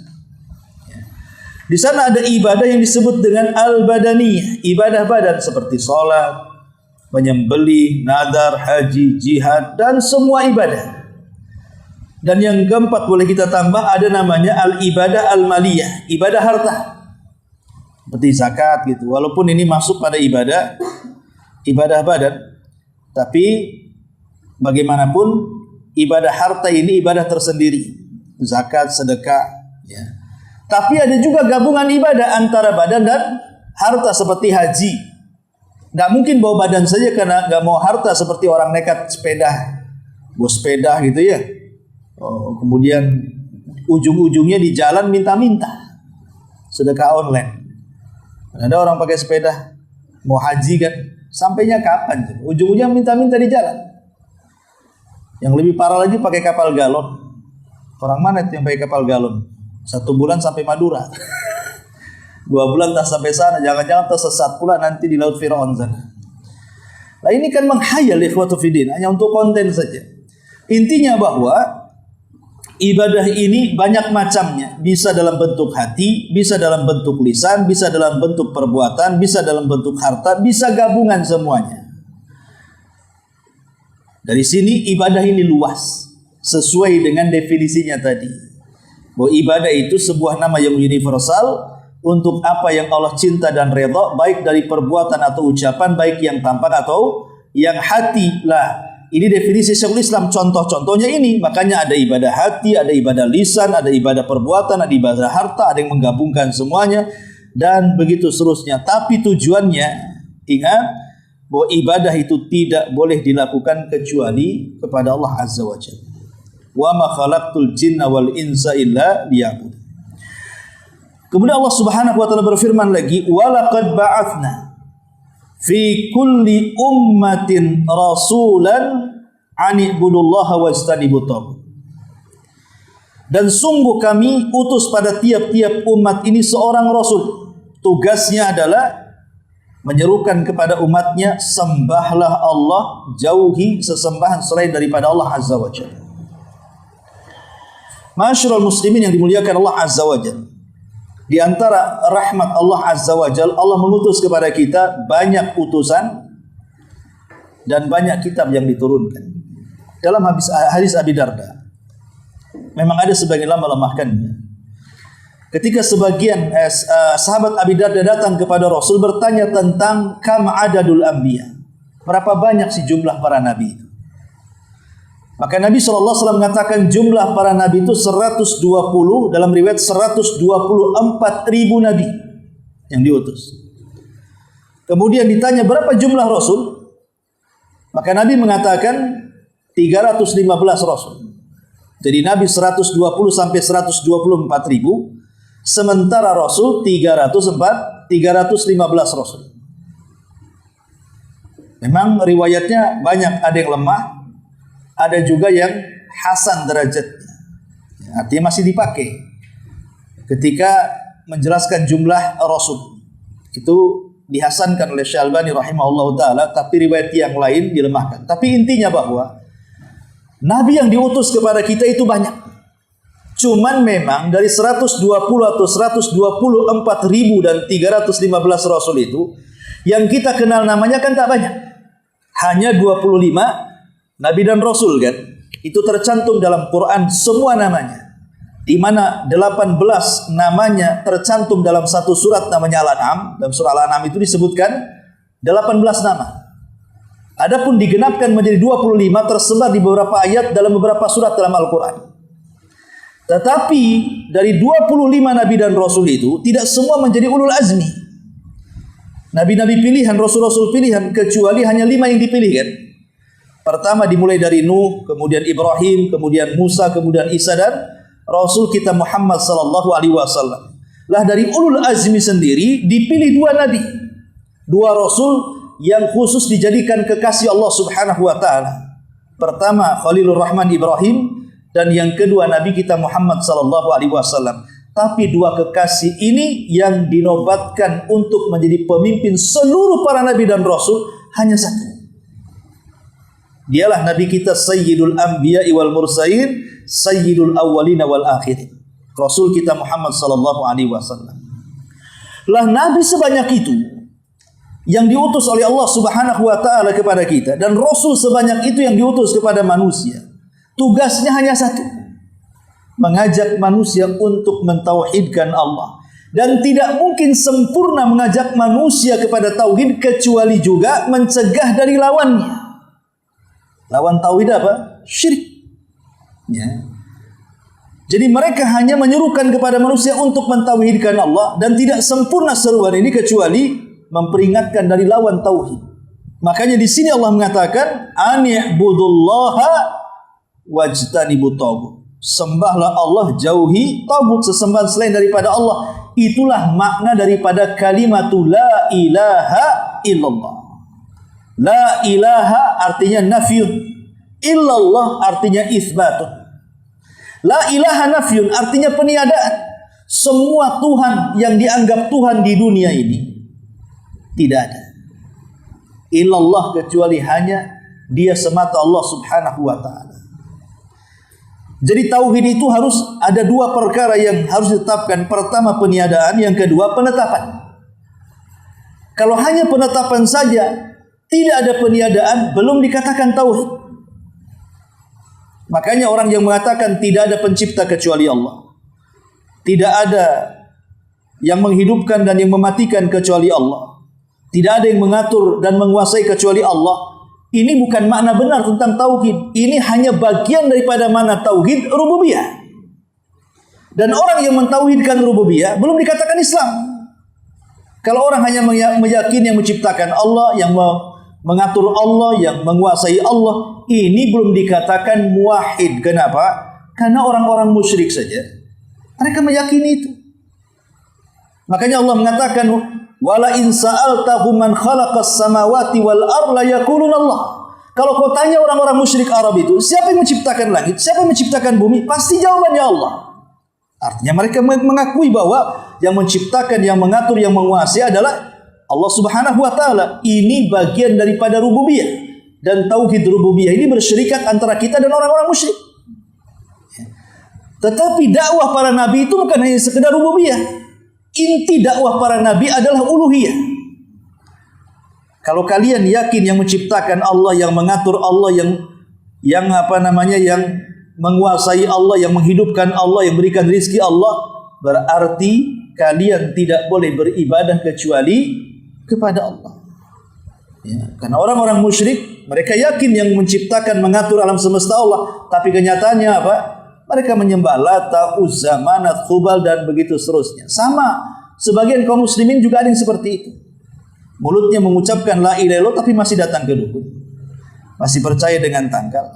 Di sana ada ibadah yang disebut dengan al-badaniyah, ibadah badan seperti sholat, menyembelih, nadar, haji, jihad, dan semua ibadah. Dan yang keempat boleh kita tambah ada namanya al-ibadah al-maliyah, ibadah harta. Seperti zakat gitu. Walaupun ini masuk pada ibadah badan, tapi bagaimanapun ibadah harta ini ibadah tersendiri. Zakat, sedekah, ya. Tapi ada juga gabungan ibadah antara badan dan harta seperti haji. Nggak mungkin bawa badan saja karena nggak mau harta, seperti orang nekat sepeda, bawa sepeda gitu ya. Kemudian ujung-ujungnya di jalan minta-minta, sedekah online. Ada orang pakai sepeda mau haji kan, sampainya kapan? Ujung-ujungnya minta-minta di jalan. Yang lebih parah lagi pakai kapal galon. Orang mana itu yang pakai kapal galon? 1 bulan sampai Madura, 2 bulan tak sampai sana, jangan-jangan tersesat pula nanti di Laut Firaun sana. Nah ini kan menghayal ikhwatu fiddin, hanya untuk konten saja. Intinya bahwa ibadah ini banyak macamnya, bisa dalam bentuk hati, bisa dalam bentuk lisan, bisa dalam bentuk perbuatan, bisa dalam bentuk harta, bisa gabungan semuanya. Dari sini ibadah ini luas, sesuai dengan definisinya tadi. Bahwa ibadah itu sebuah nama yang universal untuk apa yang Allah cinta dan redha, baik dari perbuatan atau ucapan, baik yang tampak atau yang hati. Lah, ini definisi Syekhul Islam, contoh-contohnya ini. Makanya ada ibadah hati, ada ibadah lisan, ada ibadah perbuatan, ada ibadah harta, ada yang menggabungkan semuanya, dan begitu seterusnya. Tapi tujuannya, ingat bahwa ibadah itu tidak boleh dilakukan kecuali kepada Allah Azza wa Jalla. Wa ma khalaqtul jinna wal insa illa liya'budun. Kemudian Allah Subhanahu wa taala berfirman lagi, wa laqad ba'atsna fi kulli ummatin rasulan an ibudullaha wajtanibut taghut. Dan sungguh kami utus pada tiap-tiap umat ini seorang rasul. Tugasnya adalah menyerukan kepada umatnya, sembahlah Allah, jauhi sesembahan selain daripada Allah Azza wa Jalla. Ma'asyiral muslimin yang dimuliakan Allah Azza wa Jalla, di antara rahmat Allah Azza wa Jalla, Allah mengutus kepada kita banyak utusan dan banyak kitab yang diturunkan. Dalam hadis Abi Darda, memang ada sebagian ulama melemahkannya. Ketika sebagian sahabat Abi Darda datang kepada Rasul bertanya tentang kam adadul anbiya, berapa banyak sih jumlah para nabi itu? Maka Nabi SAW mengatakan jumlah para nabi itu 120, dalam riwayat 124.000 nabi yang diutus. Kemudian ditanya berapa jumlah Rasul? Maka Nabi mengatakan 315 Rasul. Jadi Nabi 120 sampai 124.000, sementara Rasul 315 Rasul. Memang riwayatnya banyak, ada yang lemah, ada juga yang hasan derajatnya, artinya masih dipakai ketika menjelaskan jumlah Rasul. Itu dihasankan oleh Syekh Albani rahimahullah ta'ala, tapi riwayat yang lain dilemahkan. Tapi intinya bahwa Nabi yang diutus kepada kita itu banyak. Cuman memang dari 120 atau 124.000 dan 315 Rasul itu, yang kita kenal namanya kan tak banyak. Hanya 25 Nabi dan Rasul kan, itu tercantum dalam Quran semua namanya, di mana 18 namanya tercantum dalam satu surat namanya Al-An'am. Dalam surah Al-An'am itu disebutkan 18 nama. Adapun digenapkan menjadi 25 tersebar di beberapa ayat dalam beberapa surat dalam Al-Quran. Tetapi dari 25 Nabi dan Rasul itu tidak semua menjadi ulul azmi, Nabi-Nabi pilihan, Rasul-Rasul pilihan, kecuali hanya 5 yang dipilih kan. Pertama dimulai dari Nuh, kemudian Ibrahim, kemudian Musa, kemudian Isa, dan Rasul kita Muhammad sallallahu alaihi wasallam. Lah dari ulul azmi sendiri dipilih 2 nabi, 2 rasul yang khusus dijadikan kekasih Allah Subhanahu wa taala. Pertama Khalilur Rahman Ibrahim, dan yang kedua Nabi kita Muhammad sallallahu alaihi wasallam. Tapi dua kekasih ini yang dinobatkan untuk menjadi pemimpin seluruh para nabi dan rasul hanya satu. Dialah Nabi kita Sayyidul Anbiya wal Mursalin, Sayyidul Awwalin wal Akhirin. Rasul kita Muhammad sallallahu alaihi wasallam. Lah nabi sebanyak itu yang diutus oleh Allah Subhanahu wa taala kepada kita, dan rasul sebanyak itu yang diutus kepada manusia. Tugasnya hanya satu. Mengajak manusia untuk mentauhidkan Allah. Dan tidak mungkin sempurna mengajak manusia kepada tauhid kecuali juga mencegah dari lawannya. Lawan tauhid apa? Syirik. Ya. Jadi mereka hanya menyerukan kepada manusia untuk mentauhidkan Allah, dan tidak sempurna seruan ini kecuali memperingatkan dari lawan tauhid. Makanya di sini Allah mengatakan ani'budullaha wajtanibut taghut. Sembahlah Allah, jauhi taghut, sesembahan selain daripada Allah. Itulah makna daripada kalimatul la ilaha illallah. La ilaha artinya nafyun, illallah artinya itsbatun. La ilaha nafyun artinya peniadaan. Semua Tuhan yang dianggap Tuhan di dunia ini tidak ada. Illallah kecuali hanya Dia semata, Allah Subhanahu wa taala. Jadi tauhid itu harus ada dua perkara yang harus ditetapkan. Pertama peniadaan, yang kedua penetapan. Kalau hanya penetapan saja, tidak ada peniadaan, belum dikatakan tauhid. Makanya orang yang mengatakan tidak ada pencipta kecuali Allah, tidak ada yang menghidupkan dan yang mematikan kecuali Allah, tidak ada yang mengatur dan menguasai kecuali Allah, ini bukan makna benar tentang tauhid. Ini hanya bagian daripada makna tauhid rububiyah. Dan orang yang mentauhidkan rububiyah belum dikatakan Islam. Kalau orang hanya meyakini yang menciptakan Allah, yang mengatur Allah, yang menguasai Allah, ini belum dikatakan muwahhid. Kenapa? Karena orang-orang musyrik saja mereka meyakini itu. Makanya Allah mengatakan wala in sa'altahum man khalaqas samawati wal arda yaquluna Allah. Kalau kau tanya orang-orang musyrik Arab itu, siapa yang menciptakan langit, siapa yang menciptakan bumi, pasti jawabannya Allah. Artinya mereka mengakui bahwa yang menciptakan, yang mengatur, yang menguasai adalah Allah Subhanahu wa taala. Ini bagian daripada rububiyah, dan tauhid rububiyah ini bersyirikat antara kita dan orang-orang musyrik. Tetapi dakwah para nabi itu bukan hanya sekedar rububiyah. Inti dakwah para nabi adalah uluhiyah. Kalau kalian yakin yang menciptakan Allah, yang mengatur Allah, yang menguasai Allah, yang menghidupkan Allah, yang berikan rizki Allah, berarti kalian tidak boleh beribadah kecuali kepada Allah. Ya, karena orang-orang musyrik mereka yakin yang menciptakan, mengatur alam semesta Allah, tapi kenyataannya apa? Mereka menyembah Lata, Uzza, Manat, Khubal, dan begitu seterusnya. Sama, sebagian kaum muslimin juga ada yang seperti itu. Mulutnya mengucapkan la ilaha illallah, tapi masih datang ke dukun, masih percaya dengan tangkal,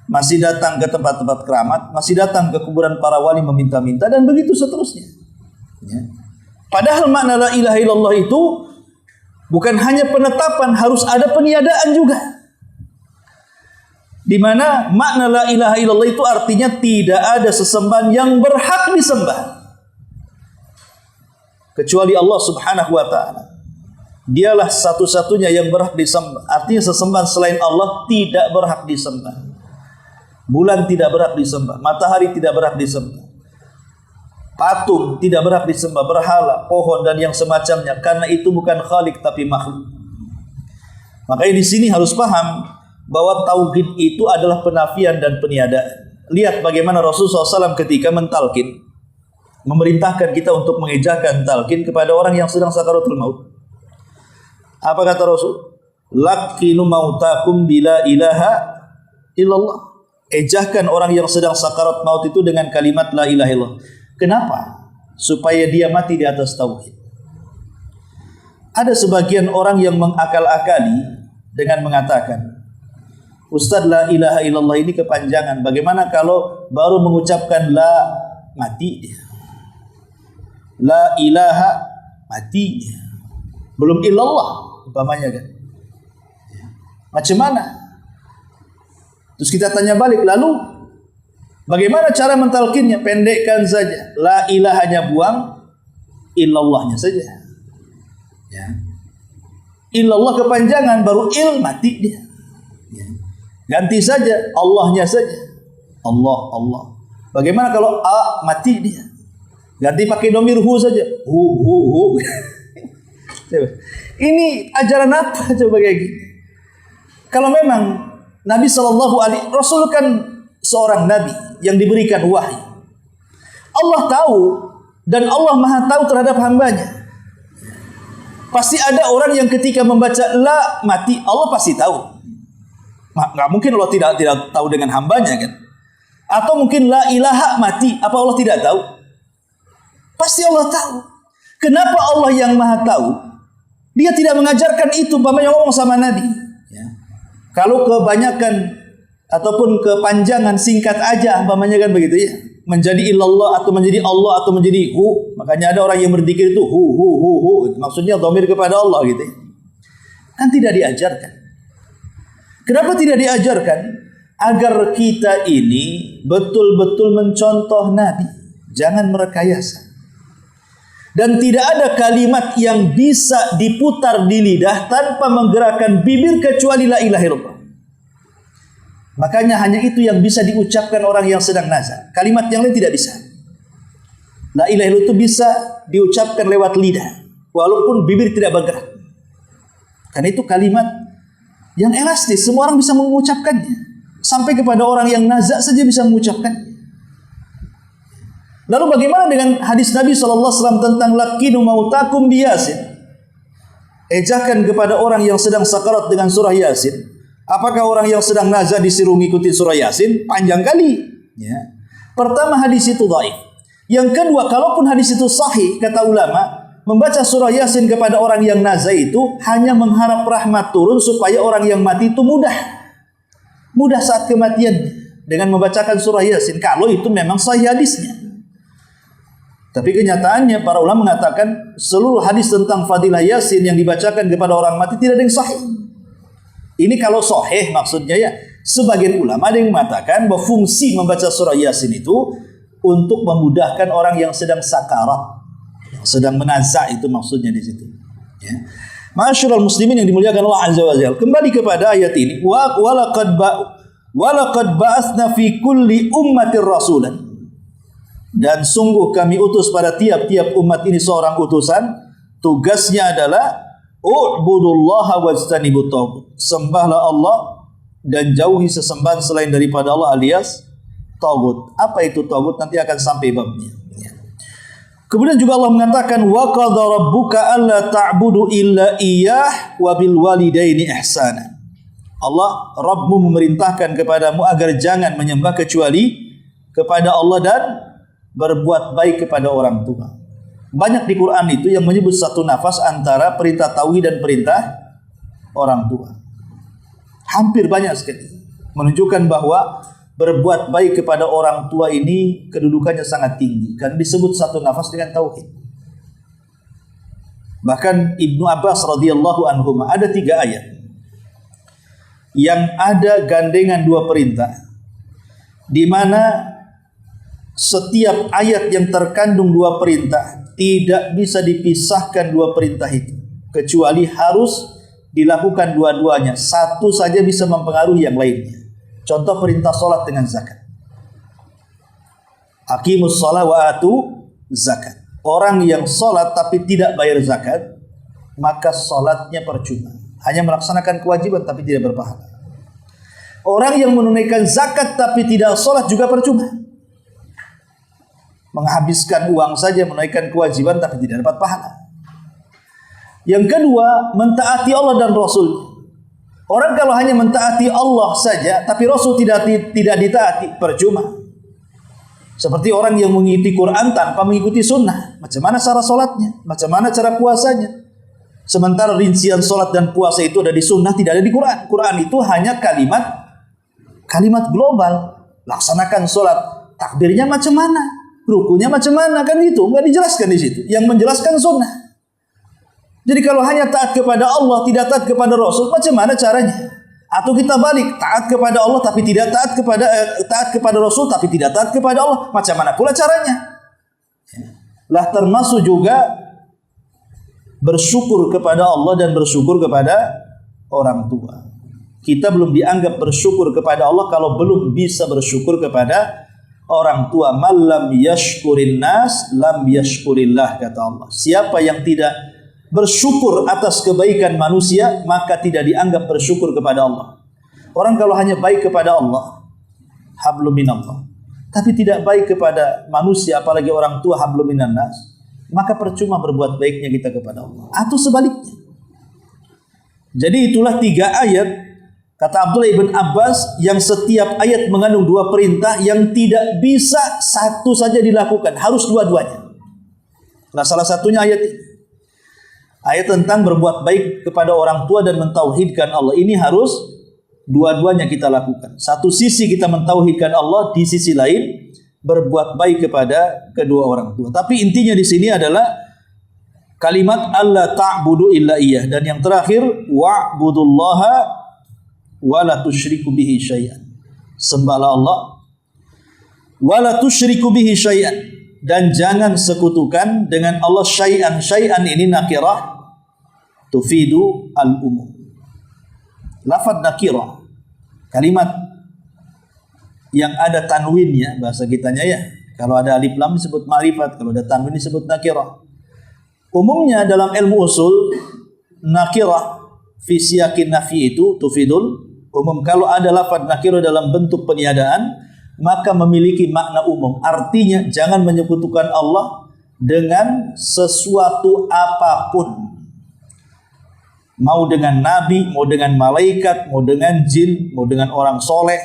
masih datang ke tempat-tempat keramat, masih datang ke kuburan para wali meminta-minta, dan begitu seterusnya. Ya. Padahal makna la ilaha illallah itu bukan hanya penetapan, harus ada peniadaan juga. Di mana makna la ilaha illallah itu artinya tidak ada sesembahan yang berhak disembah kecuali Allah Subhanahu wa taala. Dialah satu-satunya yang berhak disembah. Artinya sesembahan selain Allah tidak berhak disembah. Bulan tidak berhak disembah, matahari tidak berhak disembah, patung tidak berhak disembah, berhala, pohon, dan yang semacamnya, karena itu bukan khalik tapi makhluk. Makanya di sini harus paham bahwa tauhid itu adalah penafian dan peniadaan. Lihat bagaimana Rasulullah SAW ketika mentalkin, memerintahkan kita untuk mengejakan talqin kepada orang yang sedang sakaratul maut. Apa kata Rasul? Laqinu mautakum bila ilaha illallah. Ejahkan orang yang sedang sakarat maut itu dengan kalimat la ilaha illallah. Kenapa? Supaya dia mati di atas tauhid. Ada sebagian orang yang mengakal-akali dengan mengatakan, Ustaz, la ilaha illallah ini kepanjangan. Bagaimana kalau baru mengucapkan la mati dia? La ilaha mati dia. Belum illallah umpamanya kan. Macam mana? Terus kita tanya balik, lalu bagaimana cara mentalkinnya? Pendekkan saja. La ilahanya buang, illallahnya saja. Ya. Illallah kepanjangan, baru il mati dia. Ya. Ganti saja, Allahnya saja. Allah, Allah. Bagaimana kalau a mati dia? Ganti pakai domir hu saja. Hu. Ini ajaran apa coba kayak gini? Kalau memang Nabi Rasul kan seorang Nabi yang diberikan wahyu. Allah tahu dan Allah Maha tahu terhadap hambanya. Pasti ada orang yang ketika membaca la mati, Allah pasti tahu. Nggak mungkin Allah tidak tahu dengan hambanya kan? Atau mungkin la ilaha mati, apa Allah tidak tahu? Pasti Allah tahu. Kenapa Allah yang Maha tahu, Dia tidak mengajarkan itu, umpamanya ngomong sama Nabi. Ya. Kalau kebanyakan ataupun kepanjangan singkat aja, umpamanya kan begitu ya. Menjadi illallah atau menjadi Allah atau menjadi hu. Makanya ada orang yang berzikir itu hu. Maksudnya dhamir kepada Allah gitu ya. Kan tidak diajarkan. Kenapa tidak diajarkan? Agar kita ini betul-betul mencontoh Nabi. Jangan merekayasa. Dan tidak ada kalimat yang bisa diputar di lidah tanpa menggerakkan bibir kecuali la ilaha illallah. Makanya hanya itu yang bisa diucapkan orang yang sedang nazar. Kalimat yang lain tidak bisa. La ilaha illallah itu bisa diucapkan lewat lidah, walaupun bibir tidak bergerak. Karena itu kalimat yang elastis, semua orang bisa mengucapkannya. Sampai kepada orang yang nazar saja bisa mengucapkan. Lalu bagaimana dengan hadis Nabi SAW tentang lakinu mautakum bi Yasin? Ejakan kepada orang yang sedang sakarat dengan surah Yasin. Apakah orang yang sedang nazar disuruh ngikutin surah Yasin? Panjang kali. Ya. Pertama, hadis itu dhaif. Yang kedua, kalaupun hadis itu sahih, kata ulama, membaca surah Yasin kepada orang yang nazar itu hanya mengharap rahmat turun supaya orang yang mati itu mudah saat kematian dengan membacakan surah Yasin. Kalau itu memang sahih hadisnya. Tapi kenyataannya para ulama mengatakan seluruh hadis tentang fadilah Yasin yang dibacakan kepada orang mati tidak ada yang sahih. Ini kalau sahih maksudnya ya. Sebagian ulama ada yang mengatakan bahwa fungsi membaca surah Yasin itu untuk memudahkan orang yang sedang sakarat, yang sedang menazah, itu maksudnya di situ. Ya. Ma'asyiral muslimin yang dimuliakan Allah Azza wa Jalla. Kembali kepada ayat ini. Walaqad ba'atsna fi kulli ummatir rasulan. Dan sungguh kami utus pada tiap-tiap umat ini seorang utusan. Tugasnya adalah u'budullaha wajtanibut taghut. Sembahlah Allah dan jauhi sesembahan selain daripada Allah alias taghut. Apa itu taghut? Nanti akan sampai babnya. Kemudian juga Allah mengatakan wa qadha rabbuka alla ta'budu illa iyyah wa bil walidaini ihsana. Allah Rabbmu memerintahkan kepadamu agar jangan menyembah kecuali kepada Allah dan berbuat baik kepada orang tua. Banyak di Quran itu yang menyebut satu nafas antara perintah tauhid dan perintah orang tua. Hampir banyak sekali. Menunjukkan bahwa berbuat baik kepada orang tua ini kedudukannya sangat tinggi. Karena disebut satu nafas dengan tauhid. Bahkan Ibnu Abbas radhiyallahu anhu ada 3 ayat yang ada gandengan 2 perintah. Di mana setiap ayat yang terkandung 2 perintah tidak bisa dipisahkan 2 perintah itu, kecuali harus dilakukan dua-duanya. Satu saja bisa mempengaruhi yang lainnya. Contoh perintah salat dengan zakat. Aqimus shalah wa atu zakat. Orang yang salat tapi tidak bayar zakat, maka salatnya percuma. Hanya melaksanakan kewajiban tapi tidak berpahala. Orang yang menunaikan zakat tapi tidak salat juga percuma. Menghabiskan uang saja menunaikan kewajiban tapi tidak dapat pahala. Yang kedua, mentaati Allah dan Rasul. Orang kalau hanya mentaati Allah saja tapi Rasul tidak ditaati, percuma. Seperti orang yang mengikuti Quran tanpa mengikuti sunnah. Macam mana cara solatnya? Macam mana cara puasanya? Sementara rincian solat dan puasa itu ada di sunnah, tidak ada di Quran. Quran itu hanya kalimat global. Laksanakan solat, takbirnya macam mana? Rukunya macam mana, kan itu nggak dijelaskan di situ. Yang menjelaskan sunnah. Jadi kalau hanya taat kepada Allah, tidak taat kepada Rasul, macam mana caranya? Atau kita balik, taat kepada Allah tapi tidak taat kepada Rasul tapi tidak taat kepada Allah. Macam mana pula caranya? Lah termasuk juga bersyukur kepada Allah dan bersyukur kepada orang tua. Kita belum dianggap bersyukur kepada Allah kalau belum bisa bersyukur kepada orang tua. Malam yashkurin nas lam yashkurillah, kata Allah. Siapa yang tidak bersyukur atas kebaikan manusia, maka tidak dianggap bersyukur kepada Allah. Orang kalau hanya baik kepada Allah, hablum minallah, tapi tidak baik kepada manusia, apalagi orang tua, hablum minan nas, maka percuma berbuat baiknya kita kepada Allah. Atau sebaliknya. Jadi itulah 3 ayat, kata Abdullah ibn Abbas, yang setiap ayat mengandung 2 perintah yang tidak bisa satu saja dilakukan, harus dua-duanya. Nah, salah satunya ayat ini. Ayat tentang berbuat baik kepada orang tua dan mentauhidkan Allah. Ini harus dua-duanya kita lakukan. Satu sisi kita mentauhidkan Allah, di sisi lain berbuat baik kepada kedua orang tua. Tapi intinya di sini adalah kalimat alla ta'budu illa iyyah, dan yang terakhir wa'budullaha wa la tusyriku bihi syai'an. Sembahlah Allah wa la tusyriku bihi syai'an, dan jangan sekutukan dengan Allah syai'an. Syai'an ini nakirah tufidu al-umum. Lafaz nakirah, kalimat yang ada tanwinnya, bahasa kitanya ya. Kalau ada alif lam disebut ma'rifat, kalau ada tanwin disebut nakirah. Umumnya dalam ilmu usul, nakirah fi siyakin nafi itu tufidul umum. Kalau ada lafaz nakirah dalam bentuk peniadaan, maka memiliki makna umum. Artinya jangan menyekutukan Allah dengan sesuatu apapun. Mau dengan nabi, mau dengan malaikat, mau dengan jin, mau dengan orang soleh,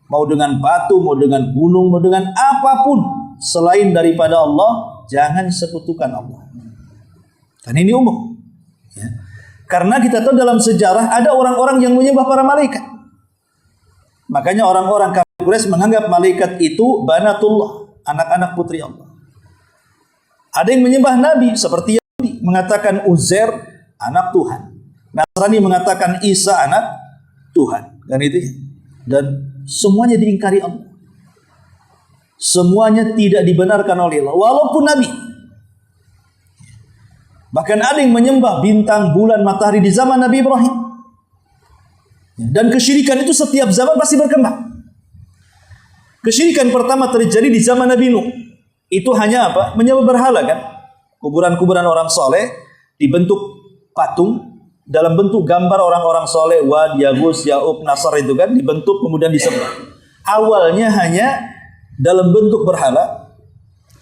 mau dengan batu, mau dengan gunung, mau dengan apapun selain daripada Allah, jangan sekutukan Allah. Dan ini umum. Ya. Karena kita tahu dalam sejarah ada orang-orang yang menyembah para malaikat. Makanya orang-orang kafir Quraisy menganggap malaikat itu banatullah, anak-anak putri Allah. Ada yang menyembah nabi seperti Yahudi, mengatakan Uzair anak Tuhan. Nasrani mengatakan Isa anak Tuhan. Dan itu, dan semuanya diingkari Allah. Semuanya tidak dibenarkan oleh Allah, walaupun nabi. Bahkan ada yang menyembah bintang, bulan, matahari di zaman Nabi Ibrahim. Dan kesyirikan itu setiap zaman pasti berkembang. Kesyirikan pertama terjadi di zaman Nabi Nuh. Itu hanya apa? Menyembah berhala kan? Kuburan-kuburan orang soleh dibentuk patung dalam bentuk gambar orang-orang soleh, Wad, Yagus, Ya'ub, Nasr itu kan dibentuk kemudian disembah. Awalnya hanya dalam bentuk berhala.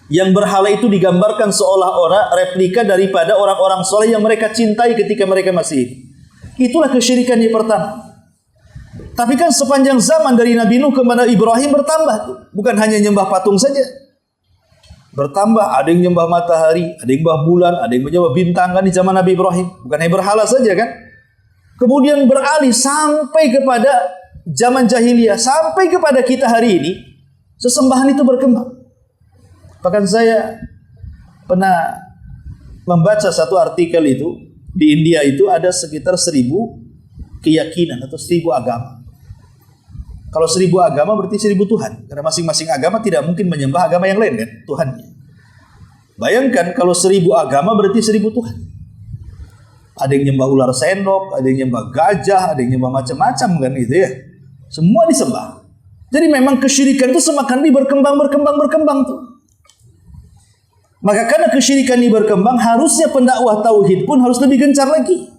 Yang berhala itu digambarkan seolah-olah replika daripada orang-orang soleh yang mereka cintai ketika mereka masih hidup. Itulah kesyirikan yang pertama. Tapi kan sepanjang zaman dari Nabi Nuh ke Nabi Ibrahim bertambah. Bukan hanya nyembah patung saja. Bertambah, ada yang nyembah matahari, ada yang nyembah bulan, ada yang menyembah bintang kan di zaman Nabi Ibrahim. Bukan hanya berhala saja kan. Kemudian beralih sampai kepada zaman jahiliyah, sampai kepada kita hari ini, sesembahan itu berkembang. Bahkan saya pernah membaca satu artikel itu, di India itu ada sekitar 1000 keyakinan atau 1000 agama. Kalau 1000 agama berarti 1000 Tuhan. Karena masing-masing agama tidak mungkin menyembah agama yang lain kan, Tuhannya. Bayangkan kalau 1000 agama berarti 1000 Tuhan. Ada yang nyembah ular sendok, ada yang nyembah gajah, ada yang nyembah macam-macam kan gitu ya. Semua disembah. Jadi memang kesyirikan itu semakin berkembang tuh. Maka karena kesyirikan ini berkembang, harusnya pendakwah tauhid pun harus lebih gencar lagi.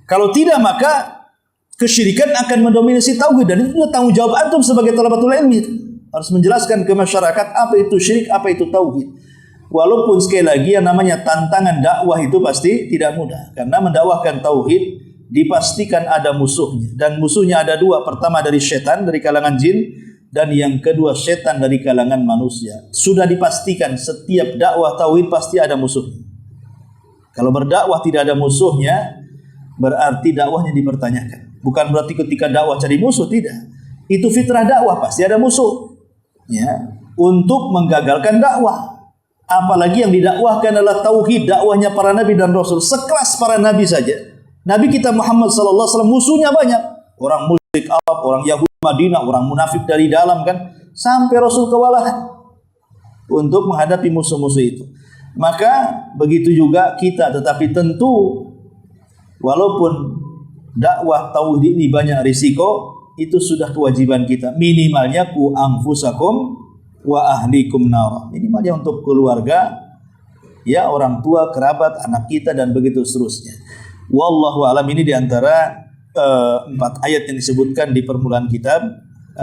Kalau tidak, maka kesyirikan akan mendominasi tauhid, dan itu tanggung jawab antum sebagai thalabatul ilmi. Harus menjelaskan ke masyarakat apa itu syirik, apa itu tauhid. Walaupun sekali lagi yang namanya tantangan dakwah itu pasti tidak mudah, karena mendakwahkan tauhid dipastikan ada musuhnya, dan musuhnya ada 2. Pertama dari setan, dari kalangan jin, dan yang kedua setan dari kalangan manusia. Sudah dipastikan setiap dakwah tauhid pasti ada musuhnya. Kalau berdakwah tidak ada musuhnya, berarti dakwahnya dipertanyakan. Bukan berarti ketika dakwah cari musuh, tidak. Itu fitrah dakwah, pasti ada musuh. Ya, untuk menggagalkan dakwah. Apalagi yang didakwahkan adalah tauhid, dakwahnya para nabi dan rasul. Sekelas para nabi saja. Nabi kita Muhammad sallallahu alaihi wasallam musuhnya banyak. orang musyrik Arab, orang Yahudi Madinah, orang munafik dari dalam kan, sampai Rasul kewalahan untuk menghadapi musuh-musuh itu. Maka begitu juga kita, tetapi tentu walaupun dakwah tauhid ini banyak risiko, itu sudah kewajiban kita. Minimalnya ku anfusakum wa ahlikum nar. Minimalnya untuk keluarga, ya orang tua, kerabat, anak kita dan begitu seterusnya. Wallahu alam. Ini diantara 4 ayat yang disebutkan di permulaan kitab.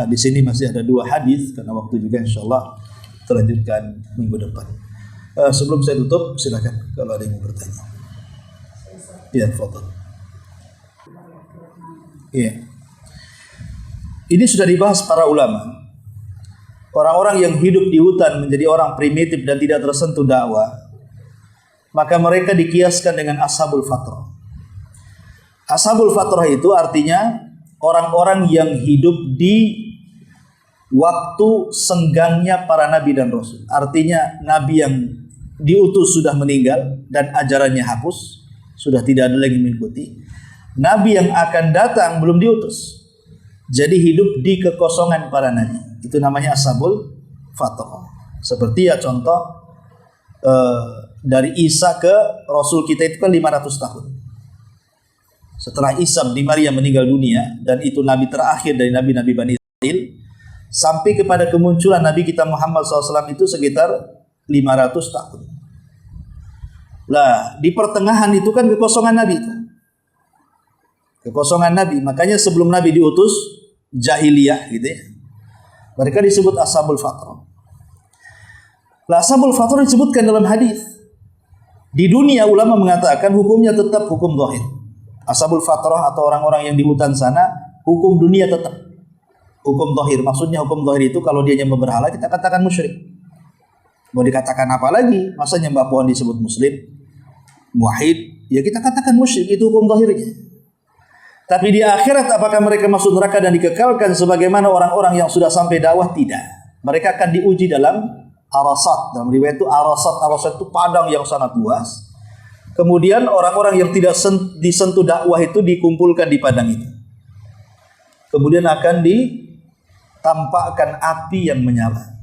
Di sini masih ada 2 hadis karena waktu juga, insyaallah terlanjutkan minggu depan. Sebelum saya tutup, silakan kalau ada yang mau bertanya. Ya, fadhil. Iya. Ini sudah dibahas para ulama. Orang-orang yang hidup di hutan menjadi orang primitif dan tidak tersentuh dakwah, maka mereka dikiaskan dengan ashabul fatrah. Ashabul fatrah itu artinya orang-orang yang hidup di waktu senggangnya para nabi dan rasul. Artinya nabi yang diutus sudah meninggal dan ajarannya hapus, sudah tidak ada lagi mengikuti. Nabi yang akan datang belum diutus. Jadi hidup di kekosongan para nabi. Itu namanya ashabul fatrah. Seperti ya contoh dari Isa ke Rasul kita itu kan 500 tahun. Setelah Isa bin Maryam meninggal dunia, dan itu nabi terakhir dari nabi-nabi Bani Israel, sampai kepada kemunculan Nabi kita Muhammad SAW itu sekitar 500 tahun. Lah, di pertengahan itu kan kekosongan Nabi itu. Kekosongan Nabi. Makanya sebelum Nabi diutus, jahiliyah gitu ya. Mereka disebut ashabul fatrah. Lah, ashabul fatrah disebutkan dalam hadis. Di dunia ulama mengatakan hukumnya tetap hukum zahir. Ashabul fatrah atau orang-orang yang di hutan sana, hukum dunia tetap hukum zahir. Maksudnya hukum zahir itu kalau dia nyembah berhala, kita katakan musyrik. Mau dikatakan apa lagi? Masa nyembah pohon disebut muslim? Muwahhid, ya kita katakan musyrik, itu hukum zahirnya. Tapi di akhirat apakah mereka masuk neraka dan dikekalkan sebagaimana orang-orang yang sudah sampai dakwah? Tidak. Mereka akan diuji dalam arasat. Dalam riwayat itu arasat itu padang yang sangat luas. Kemudian orang-orang yang tidak disentuh dakwah itu dikumpulkan di padang itu. Kemudian akan ditampakkan api yang menyala.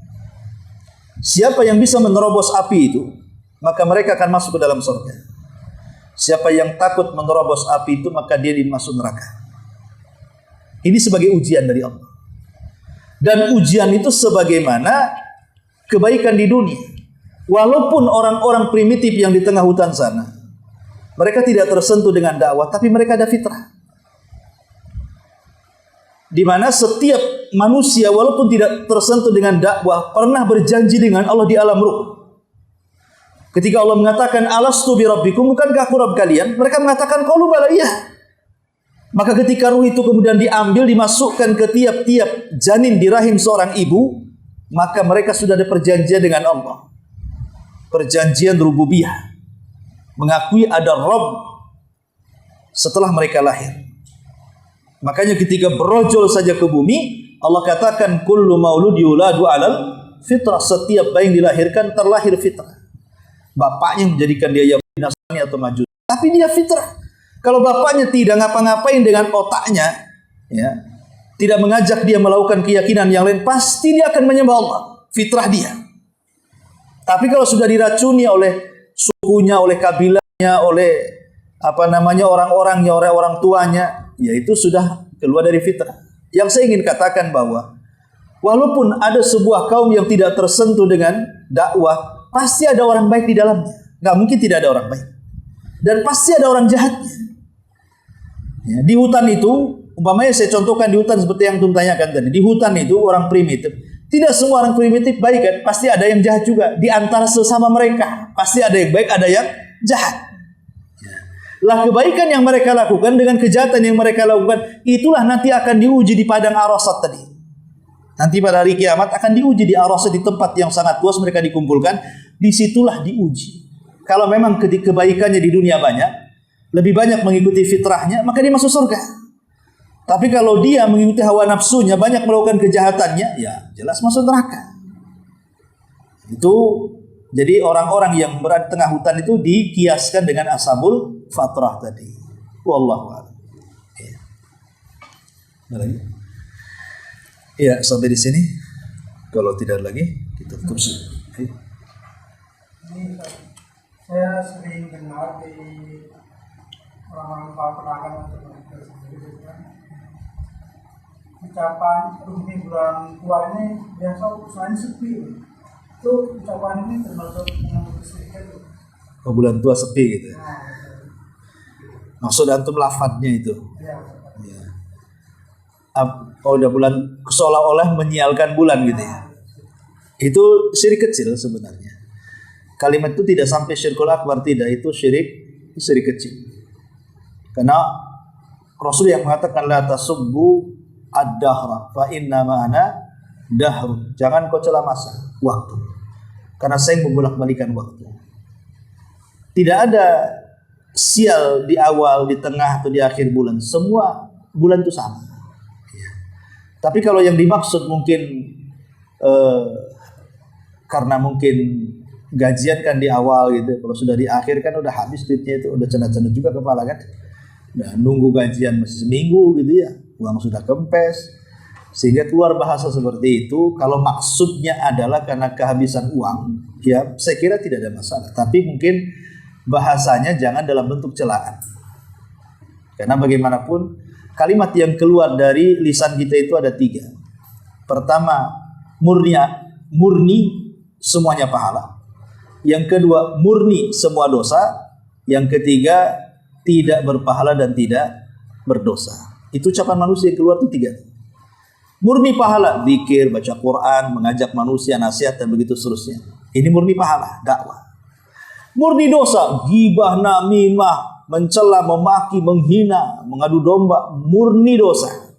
Siapa yang bisa menerobos api itu, maka mereka akan masuk ke dalam surga. Siapa yang takut menerobos api itu, maka dia dimasuk neraka. Ini sebagai ujian dari Allah. Dan ujian itu sebagaimana kebaikan di dunia. Walaupun orang-orang primitif yang di tengah hutan sana, mereka tidak tersentuh dengan dakwah, tapi mereka ada fitrah. Di mana setiap manusia walaupun tidak tersentuh dengan dakwah pernah berjanji dengan Allah di alam ruh. Ketika Allah mengatakan alastu bi rabbikum, bukankah aku Rabb kalian? Mereka mengatakan qalu bala, iya. Maka ketika ruh itu kemudian diambil, dimasukkan ke tiap-tiap janin di rahim seorang ibu, maka mereka sudah ada perjanjian dengan Allah. Perjanjian rububiyah. Mengakui ada Rabb setelah mereka lahir. Makanya ketika berojol saja ke bumi, Allah katakan kullu maulud yuladu alal fitrah. Setiap bayi yang dilahirkan terlahir fitrah. Bapaknya menjadikan dia Yahudi, Nasrani atau Majusi, tapi dia fitrah. Kalau bapaknya tidak ngapa-ngapain dengan otaknya, ya, tidak mengajak dia melakukan keyakinan yang lain, pasti dia akan menyembah Allah. Fitrah dia. Tapi kalau sudah diracuni oleh sukunya, oleh kabilahnya, oleh orang-orangnya, oleh orang tuanya, ya itu sudah keluar dari fitrah. Yang saya ingin katakan bahwa walaupun ada sebuah kaum yang tidak tersentuh dengan dakwah, pasti ada orang baik di dalamnya. Nggak mungkin tidak ada orang baik. Dan pasti ada orang jahatnya. Ya, di hutan itu, umpamanya saya contohkan di hutan seperti yang Tum tanyakan tadi. Di hutan itu orang primitif. Tidak semua orang primitif baik kan? Pasti ada yang jahat juga. Di antara sesama mereka, pasti ada yang baik, ada yang jahat. Lah kebaikan yang mereka lakukan dengan kejahatan yang mereka lakukan, itulah nanti akan diuji di padang arasat tadi. Nanti pada hari kiamat akan diuji di arasat, di tempat yang sangat luas mereka dikumpulkan. Disitulah diuji. Kalau memang kebaikannya di dunia banyak, lebih banyak mengikuti fitrahnya, maka dia masuk surga. Tapi kalau dia mengikuti hawa nafsunya, banyak melakukan kejahatannya, ya jelas masuk neraka. Itu jadi orang-orang yang berada di tengah hutan itu dikiaskan dengan ashabul fatrah tadi. Wallahu a'lam. Ada lagi? Iya, sampai di sini. Kalau tidak lagi, kita tutup. Ini saya sering dengar di orang-orang pedagang atau mereka sendiri kan, ucapan Rumi bulan tua ini biasa usahanya sepi. Itu ucapan ini termasuk mengandung kesirikan. Oh, bulan tua sepi gitu. Nah, Maksud antum lafadznya itu. ya. Ya. Oh, udah bulan seolah-olah menyialkan bulan gitu ya. Itu syirik kecil sebenarnya. Kalimat itu tidak sampai syirkul akbar, tidak, itu syirik kecil. Karena Rasul yang mengatakan la tasubbu ad-dahra fa inna ma'ana dahr. Jangan kau cela masa, waktu. Karena saya membolak-balikan waktu. Tidak ada sial di awal, di tengah atau di akhir bulan. Semua bulan itu sama. Tapi kalau yang dimaksud mungkin karena mungkin gajian kan di awal gitu, kalau sudah di akhir kan udah habis duitnya itu, udah cenat-cenat juga kepala kan. Nah, nunggu gajian masih seminggu gitu ya, uang sudah kempes, sehingga keluar bahasa seperti itu. Kalau maksudnya adalah karena kehabisan uang, ya saya kira tidak ada masalah. Tapi mungkin bahasanya jangan dalam bentuk celaan, karena bagaimanapun kalimat yang keluar dari lisan kita itu ada 3. Pertama, murni semuanya pahala. Yang kedua, murni semua dosa. Yang ketiga, tidak berpahala dan tidak berdosa. Itu ucapan manusia yang keluar itu 3. Murni pahala, zikir, baca Quran, mengajak manusia, nasihat dan begitu seterusnya. Ini murni pahala, dakwah. Murni dosa, ghibah, namimah, mencela, memaki, menghina, mengadu domba, murni dosa.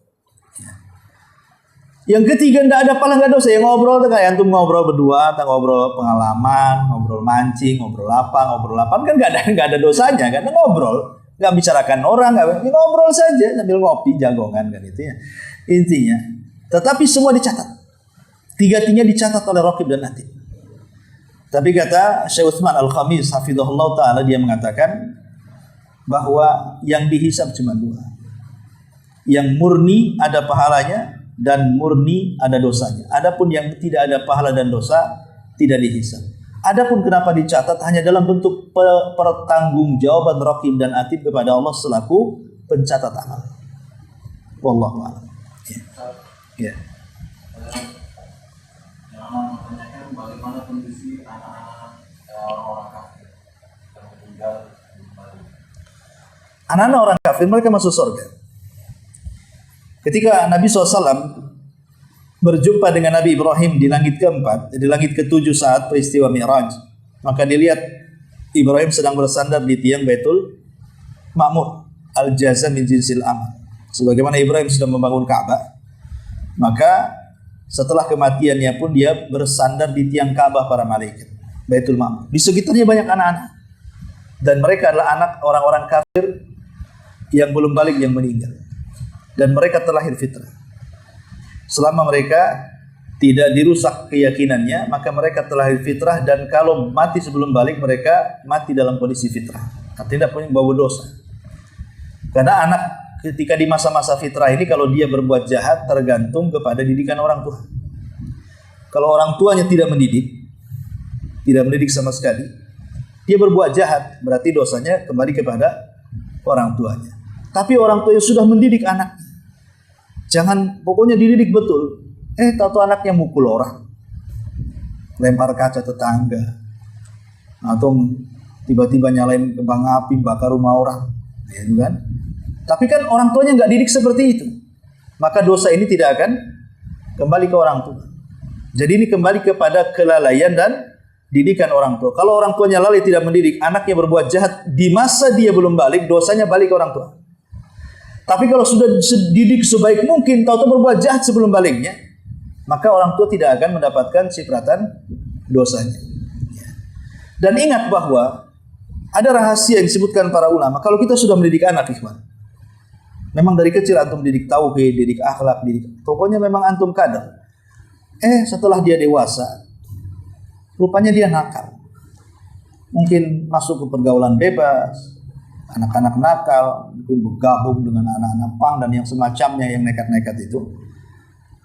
Yang ketiga, tidak ada pahala, nggak dosa. Yang ngobrol tuh kayak antum ngobrol berdua, ngobrol pengalaman, ngobrol mancing, ngobrol apa kan nggak ada dosanya, karena ngobrol, nggak bicarakan orang, nggak ngobrol saja sambil ngopi jagongan kan itu ya intinya. Tetapi semua dicatat, 3-tiganya dicatat oleh Raqib dan Atid. Tapi kata Syekh Utsman Al-Khamis hafizahullah taala, dia mengatakan bahwa yang dihisab cuma 2. Yang murni ada pahalanya dan murni ada dosanya. Adapun yang tidak ada pahala dan dosa tidak dihisab. Adapun kenapa dicatat hanya dalam bentuk pertanggungjawaban Raqib dan Atid kepada Allah selaku pencatat amal. Wallahu a'lam. Ya. Yang menanyakan bagaimana kondisi anak-anak orang kafir yang meninggal di Bali. Anak-anak orang kafir mereka masuk surga. Ketika Nabi SAW berjumpa dengan Nabi Ibrahim di langit ke-4, di langit ke-7 saat peristiwa Mi'raj, maka dilihat Ibrahim sedang bersandar di tiang Baitul Ma'mur, al-jaza min jinsil amal. Sebagaimana Ibrahim sudah membangun Ka'bah, maka setelah kematiannya pun dia bersandar di tiang Ka'bah para malaikat, Baitul Ma'mur. Di sekitarnya banyak anak-anak, dan mereka adalah anak orang-orang kafir yang belum balik, yang meninggal. Dan mereka terlahir fitrah. Selama mereka tidak dirusak keyakinannya, maka mereka terlahir fitrah, dan kalau mati sebelum balik, mereka mati dalam kondisi fitrah. Artinya tidak punya bau dosa. Karena anak ketika di masa-masa fitrah ini, kalau dia berbuat jahat tergantung kepada didikan orang tua. Kalau orang tuanya tidak mendidik sama sekali, dia berbuat jahat, berarti dosanya kembali kepada orang tuanya. Tapi orang tua yang sudah mendidik anaknya, jangan pokoknya dididik betul. Tahu anaknya mukul orang, lempar kaca tetangga, atau tiba-tiba nyalain kembang api, bakar rumah orang, ya kan? Tapi kan orang tuanya nggak didik seperti itu, maka dosa ini tidak akan kembali ke orang tua. Jadi ini kembali kepada kelalaian dan didikan orang tua. Kalau orang tuanya lalai tidak mendidik, anaknya berbuat jahat di masa dia belum balik, dosanya balik ke orang tua. Tapi kalau sudah didik sebaik mungkin, tahu-tahu berbuat jahat sebelum baliknya, maka orang tua tidak akan mendapatkan cipratan dosanya. Dan ingat bahwa ada rahasia yang disebutkan para ulama. Kalau kita sudah mendidik anak, ikhwan, memang dari kecil antum didik tauhid, didik akhlak, pokoknya memang antum kadang. Setelah dia dewasa, rupanya dia nakal. Mungkin masuk ke pergaulan bebas, anak-anak nakal, mungkin bergabung dengan anak-anak pang dan yang semacamnya yang nekat-nekat itu,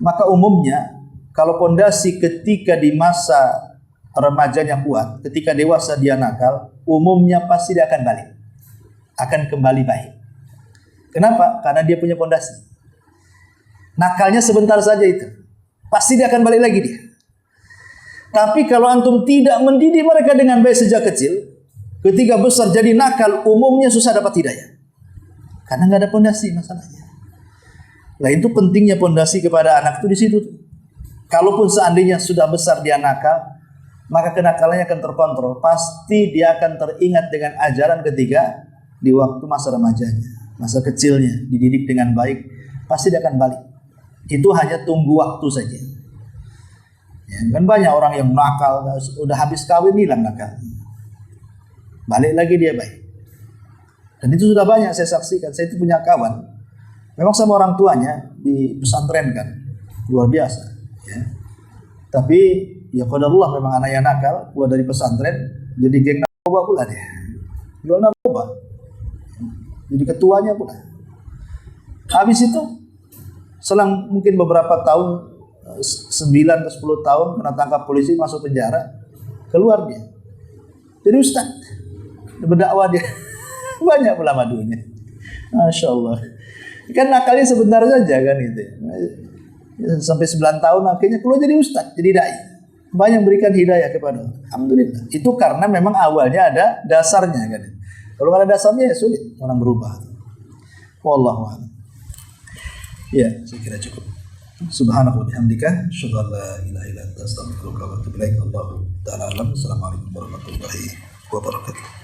maka umumnya kalau pondasi ketika di masa remajanya kuat, ketika dewasa dia nakal, umumnya pasti dia akan balik, akan kembali baik. Kenapa? Karena dia punya pondasi. Nakalnya sebentar saja itu, pasti dia akan balik lagi dia. Tapi kalau antum tidak mendidik mereka dengan baik sejak kecil, ketika besar jadi nakal, umumnya susah dapat hidayah. Karena nggak ada pondasi masalahnya. Nah itu pentingnya pondasi kepada anak itu di situ. Kalaupun seandainya sudah besar dia nakal, maka kenakalannya akan terkontrol. Pasti dia akan teringat dengan ajaran ketika di waktu masa remajanya, masa kecilnya, dididik dengan baik, pasti dia akan balik. Itu hanya tunggu waktu saja. Ya, kan banyak orang yang nakal, udah habis kawin hilang nakal, balik lagi dia baik. Dan itu sudah banyak saya saksikan. Saya itu punya kawan, memang sama orang tuanya di pesantren kan, luar biasa. Ya. Tapi ya qadarullah memang anaknya nakal, keluar dari pesantren jadi geng narkoba pula dia, jual narkoba, jadi ketuanya pula. Habis itu selang mungkin beberapa tahun, 9 ke 10 tahun kena tangkap polisi, masuk penjara, keluar dia jadi ustaz, berdakwah dia. Banyak pula madunya, Masya Allah. Kan nakalnya sebentar saja kan itu, sampai 9 tahun akhirnya keluar jadi ustaz, jadi dai, banyak berikan hidayah kepada orang. Alhamdulillah. Itu karena memang awalnya ada dasarnya kan. Kalau nggak ada dasarnya ya sulit orang berubah. Wallahu a'lam. Ya, saya kira cukup. Subhanallah wa bihamdika, asyhadu an la ilaha illa anta, astaghfiruka wa atubu ilaik. Allahu ta'ala alam. Assalamualaikum warahmatullahi wabarakatuh.